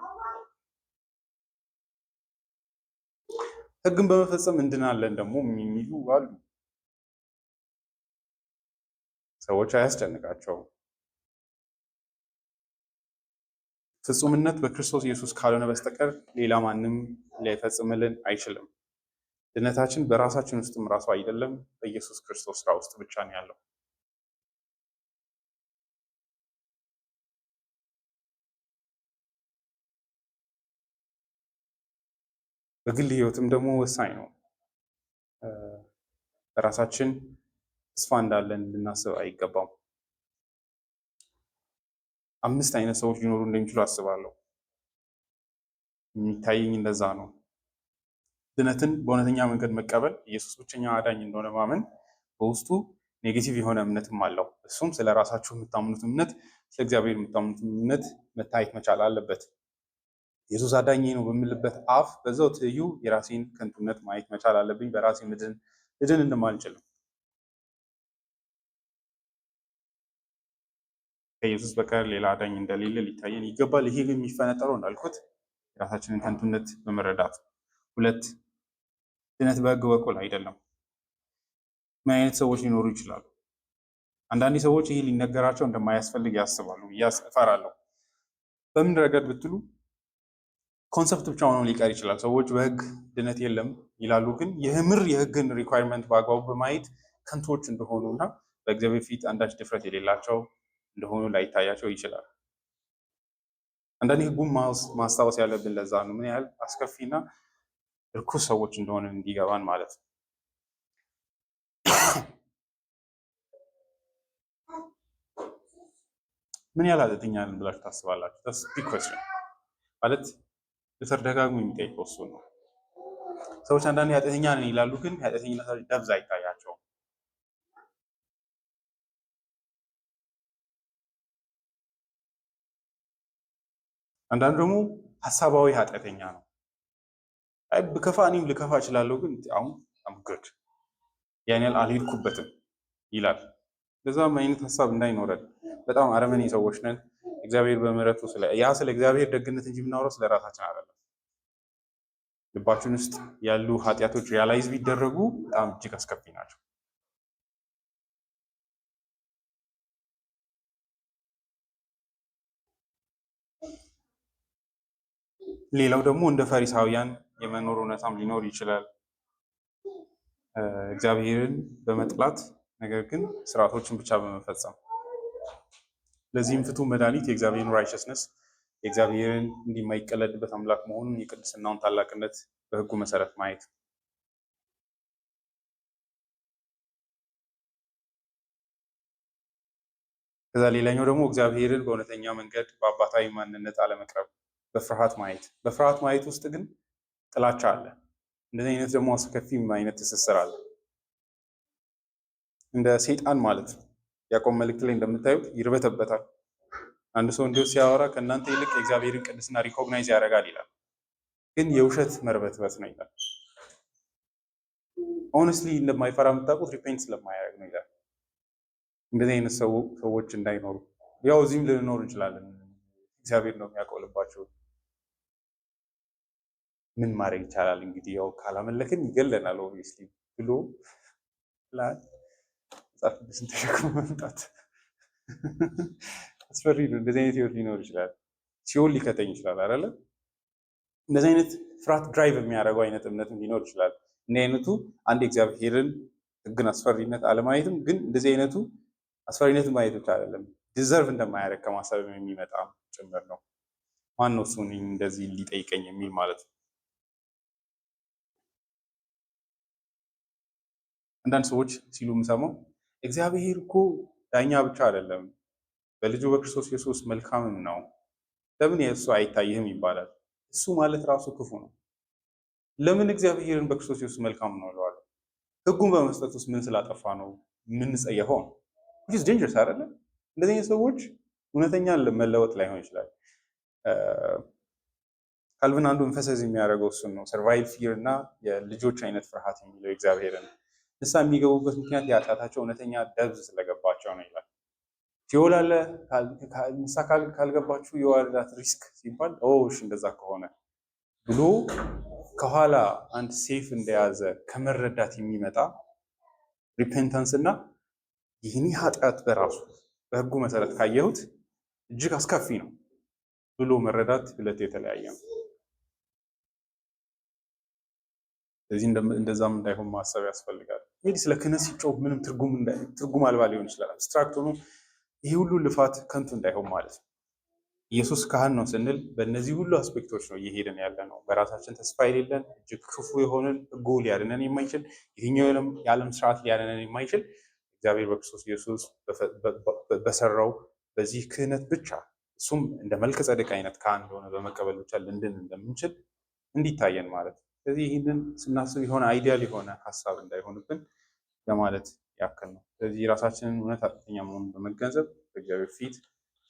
ሕግን በመፈጸም እንድናለን ደግሞ የሚሉ አሉ። ሰዎች አያስጨንቃቸውም። ፍጹምነት በክርስቶስ ኢየሱስ ካልሆነ በስተቀር ሌላ ማንም ሊፈጽምልን አይችልም። ድነታችን በራሳችን ውስጥም ራሱ አይደለም፣ በኢየሱስ ክርስቶስ ስራ ውስጥ ብቻ ነው ያለው። በግል ህይወትም ደግሞ ወሳኝ ነው። በራሳችን ተስፋ እንዳለን ልናስብ አይገባም። 5 አይነት ሰዎች ሊኖሩ እንደሚችሉ አስባለሁ። የሚታየኝ እንደዛ ነው። ድነትን በእውነተኛ መንገድ መቀበል፣ ኢየሱስ ብቸኛ አዳኝ እንደሆነ ማመን በውስጡ ኔጌቲቭ የሆነ እምነትም አለው። እሱም ስለ ራሳችሁ የምታምኑት እምነት፣ ስለ እግዚአብሔር የምታምኑት እምነት መታየት መቻል አለበት። ኢየሱስ አዳኝ ነው በምልበት አፍ በዛው ትይዩ የራሴን ከንቱነት ማየት መቻል አለብኝ። በራሴ ልድን እንደማልችል ከኢየሱስ በቀር ሌላ አዳኝ እንደሌለ ሊታየን ይገባል። ይሄ ግን የሚፈነጠረው እንዳልኩት የራሳችንን ከንቱነት በመረዳት 2 ድነት በሕግ በኩል አይደለም። ምን አይነት ሰዎች ሊኖሩ ይችላሉ? አንዳንድ ሰዎች ይሄ ሊነገራቸው እንደማያስፈልግ ያስባሉ። እፈራለሁ። በምን ረገድ ብትሉ ኮንሰፕት ብቻ ሆኖ ሊቀር ይችላል። ሰዎች በሕግ ድነት የለም ይላሉ፣ ግን የምር የሕግን ሪኳየርመንት በአግባቡ በማየት ከንቶች እንደሆኑ እና በእግዚአብሔር ፊት አንዳች ድፍረት የሌላቸው እንደሆኑ ላይታያቸው ይችላል። አንዳንድ ሕጉን ማስታወስ ያለብን ለዛ ነው ምን ያህል አስከፊና ርኩስ ሰዎች እንደሆነ እንዲገባን ማለት ነው። ምን ያህል ኃጢአተኛ ነን ብላችሁ ታስባላችሁ? ቢግ ኮስችን ማለት ሉተር ደጋግሞ የሚጠይቀው እሱ ነው። ሰዎች አንዳንድ ኃጢአተኛ ነን ይላሉ፣ ግን ኃጢአተኝነታቸው ደብዛ አይታያቸውም። አንዳንዱ ደግሞ ሀሳባዊ ኃጢአተኛ ነው። አይ ብከፋ እኔም ልከፋ እችላለሁ፣ ግን አሁን አምግድ ያን ያህል አልሄድኩበትም ይላል። ለዛም አይነት ሀሳብ እንዳይኖረን በጣም አረመኔ ሰዎች ነን። እግዚአብሔር በምሕረቱ ስለ እግዚአብሔር ደግነት እንጂ የምናወራው ስለ ራሳችን አይደለም። ልባችን ውስጥ ያሉ ኃጢአቶች ሪያላይዝ ቢደረጉ በጣም እጅግ አስከፊ ናቸው። ሌላው ደግሞ እንደ ፈሪሳውያን የመኖር እውነታም ሊኖር ይችላል። እግዚአብሔርን በመጥላት ነገር ግን ስርዓቶችን ብቻ በመፈጸም ለዚህም ፍቱህ መድኃኒት የእግዚአብሔርን ራይቸስነስ የእግዚአብሔርን እንዲማይቀለድበት አምላክ መሆኑን የቅድስናውን ታላቅነት በሕጉ መሰረት ማየት። ከዛ ሌላኛው ደግሞ እግዚአብሔርን በእውነተኛ መንገድ በአባታዊ ማንነት አለመቅረብ፣ በፍርሃት ማየት። በፍርሃት ማየት ውስጥ ግን ጥላቻ አለ። እንደዚህ አይነት ደግሞ አስከፊ አይነት ትስስር አለ። እንደ ሰይጣን ማለት ነው። ያዕቆብ መልእክት ላይ እንደምታዩት ይርበተበታል። አንድ ሰው እንዲሁ ሲያወራ ከእናንተ ይልቅ የእግዚአብሔርን ቅድስና ሪኮግናይዝ ያደርጋል ይላል፣ ግን የውሸት መርበትበት ነው ይላል። ኦነስትሊ እንደማይፈራ የምታውቁት ሪፔንት ስለማያደርግ ነው ይላል። እንደዚህ አይነት ሰዎች እንዳይኖሩ ያው እዚህም ልንኖር እንችላለን። እግዚአብሔር ነው የሚያውቀው ልባቸው። ምን ማድረግ ይቻላል እንግዲህ ያው ካላመለክን ይገለናል ኦብቪየስሊ ብሎ መጽሐፍ ቅዱስን ተሸክሞ መምጣት አስፈሪ ነው። እንደዚህ አይነት ህይወት ሊኖር ይችላል። ሲኦል ሊከተኝ ይችላል አይደለ? እንደዚህ አይነት ፍርሃት ድራይቭ የሚያደርገው አይነት እምነትም ሊኖር ይችላል። እንዲህ አይነቱ አንድ የእግዚአብሔርን ህግን አስፈሪነት አለማየትም፣ ግን እንደዚህ አይነቱ አስፈሪነትን ማየት ብቻ አይደለም ዲዘርቭ እንደማያደርግ ከማሰብ የሚመጣ ጭምር ነው። ማን ነው እሱን እንደዚህ ሊጠይቀኝ የሚል ማለት ነው። አንዳንድ ሰዎች ሲሉ የምሰማው እግዚአብሔር እኮ ዳኛ ብቻ አይደለም፣ በልጁ በክርስቶስ ኢየሱስ መልካምም ነው፣ ለምን የእሱ አይታይህም ይባላል። እሱ ማለት ራሱ ክፉ ነው። ለምን እግዚአብሔርን በክርስቶስ ኢየሱስ መልካም ነው እለዋለሁ? ህጉን በመስጠት ውስጥ ምን ስላጠፋ ነው የምንጸየፈው ነው? which is dangerous አይደለም? እንደዚህ አይነት ሰዎች እውነተኛ መለወጥ ላይሆን ይችላል። ካልቪን አንዱ ኤምፈሳይዝ የሚያደርገው እሱን ነው። ሰርቫይቭ ፊር እና የልጆች አይነት ፍርሃት የሚለው እግዚአብሔርን ንስሐ የሚገቡበት ምክንያት የኃጢአታቸው እውነተኛ ደብዝ ስለገባቸው ነው ይላል። ሲኦል አለ ንስሐ ካልገባችሁ የዋልዳት ሪስክ ሲባል እሺ እንደዛ ከሆነ ብሎ ከኋላ አንድ ሴፍ እንደያዘ ከመረዳት የሚመጣ ሪፔንታንስ እና ይህኒ ኃጢአት በራሱ በህጉ መሰረት ካየሁት እጅግ አስከፊ ነው ብሎ መረዳት ሁለት የተለያየ ነው። ስለዚህ እንደዛም እንዳይሆን ማሰብ ያስፈልጋል። እንግዲህ ስለ ክህነት ሲጮህ ምንም ትርጉም አልባ ሊሆን ይችላል። አብስትራክት ሆኖ ይህ ሁሉ ልፋት ከንቱ እንዳይሆን ማለት ነው። ኢየሱስ ካህን ነው ስንል በእነዚህ ሁሉ አስፔክቶች ነው እየሄድን ያለ ነው። በራሳችን ተስፋ የሌለን እጅግ ክፉ የሆንን ህጉ ሊያድነን የማይችል የትኛው የዓለም ስርዓት ሊያድነን የማይችል እግዚአብሔር በክርስቶስ ኢየሱስ በሰራው በዚህ ክህነት ብቻ እሱም እንደ መልከ ጸደቅ አይነት ካህን እንደሆነ በመቀበል ብቻ ልንድን እንደምንችል እንዲታየን ማለት ነው። ስለዚህ ይህንን ስናስብ የሆነ አይዲያል የሆነ ሀሳብ እንዳይሆንብን ለማለት ያክል ነው። ስለዚህ ራሳችንን እውነት ኃጢአተኛ መሆኑን በመገንዘብ በእግዚአብሔር ፊት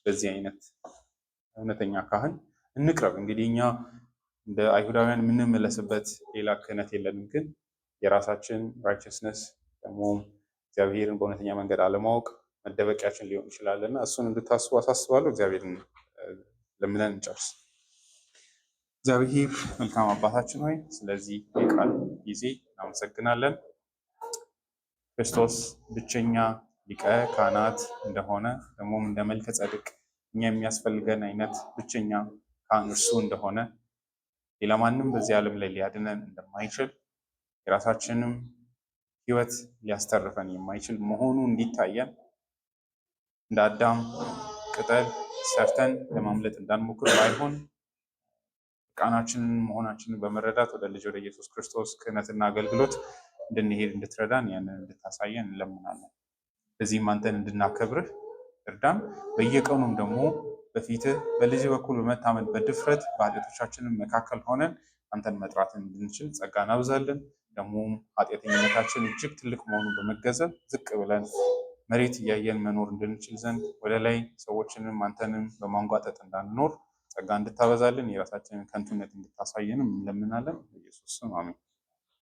በዚህ አይነት እውነተኛ ካህን እንቅረብ። እንግዲህ እኛ እንደ አይሁዳውያን የምንመለስበት ሌላ ክህነት የለንም፣ ግን የራሳችን ራይቸስነስ ደግሞ እግዚአብሔርን በእውነተኛ መንገድ አለማወቅ መደበቂያችን ሊሆን ይችላል እና እሱን እንድታስቡ አሳስባለሁ። እግዚአብሔርን ለምነን እንጨርስ። እግዚአብሔር መልካም አባታችን ሆይ ስለዚህ የቃል ጊዜ እናመሰግናለን። ክርስቶስ ብቸኛ ሊቀ ካህናት እንደሆነ ደግሞም እንደ መልከ ጸድቅ እኛ የሚያስፈልገን አይነት ብቸኛ ካህን እርሱ እንደሆነ ሌላ ማንም በዚህ ዓለም ላይ ሊያድነን እንደማይችል የራሳችንም ሕይወት ሊያስተርፈን የማይችል መሆኑ እንዲታየን እንደ አዳም ቅጠል ሰርተን ለማምለጥ እንዳንሞክር ባይሆን ቃናችንን መሆናችንን በመረዳት ወደ ልጅ ወደ ኢየሱስ ክርስቶስ ክህነትና አገልግሎት እንድንሄድ እንድትረዳን ያንን እንድታሳየን እንለምናለን። በዚህም አንተን እንድናከብርህ እርዳን። በየቀኑም ደግሞ በፊትህ በልጅ በኩል በመታመን በድፍረት በኃጢአቶቻችንን መካከል ሆነን አንተን መጥራትን እንድንችል ጸጋ እናብዛለን። ደግሞም ኃጢአተኝነታችን እጅግ ትልቅ መሆኑን በመገንዘብ ዝቅ ብለን መሬት እያየን መኖር እንድንችል ዘንድ ወደ ላይ ሰዎችንም አንተንም በማንጓጠጥ እንዳንኖር ጸጋ እንድታበዛልን የራሳችንን ከንቱነት እንድታሳየንም እንለምናለን። በኢየሱስ ስም አሜን።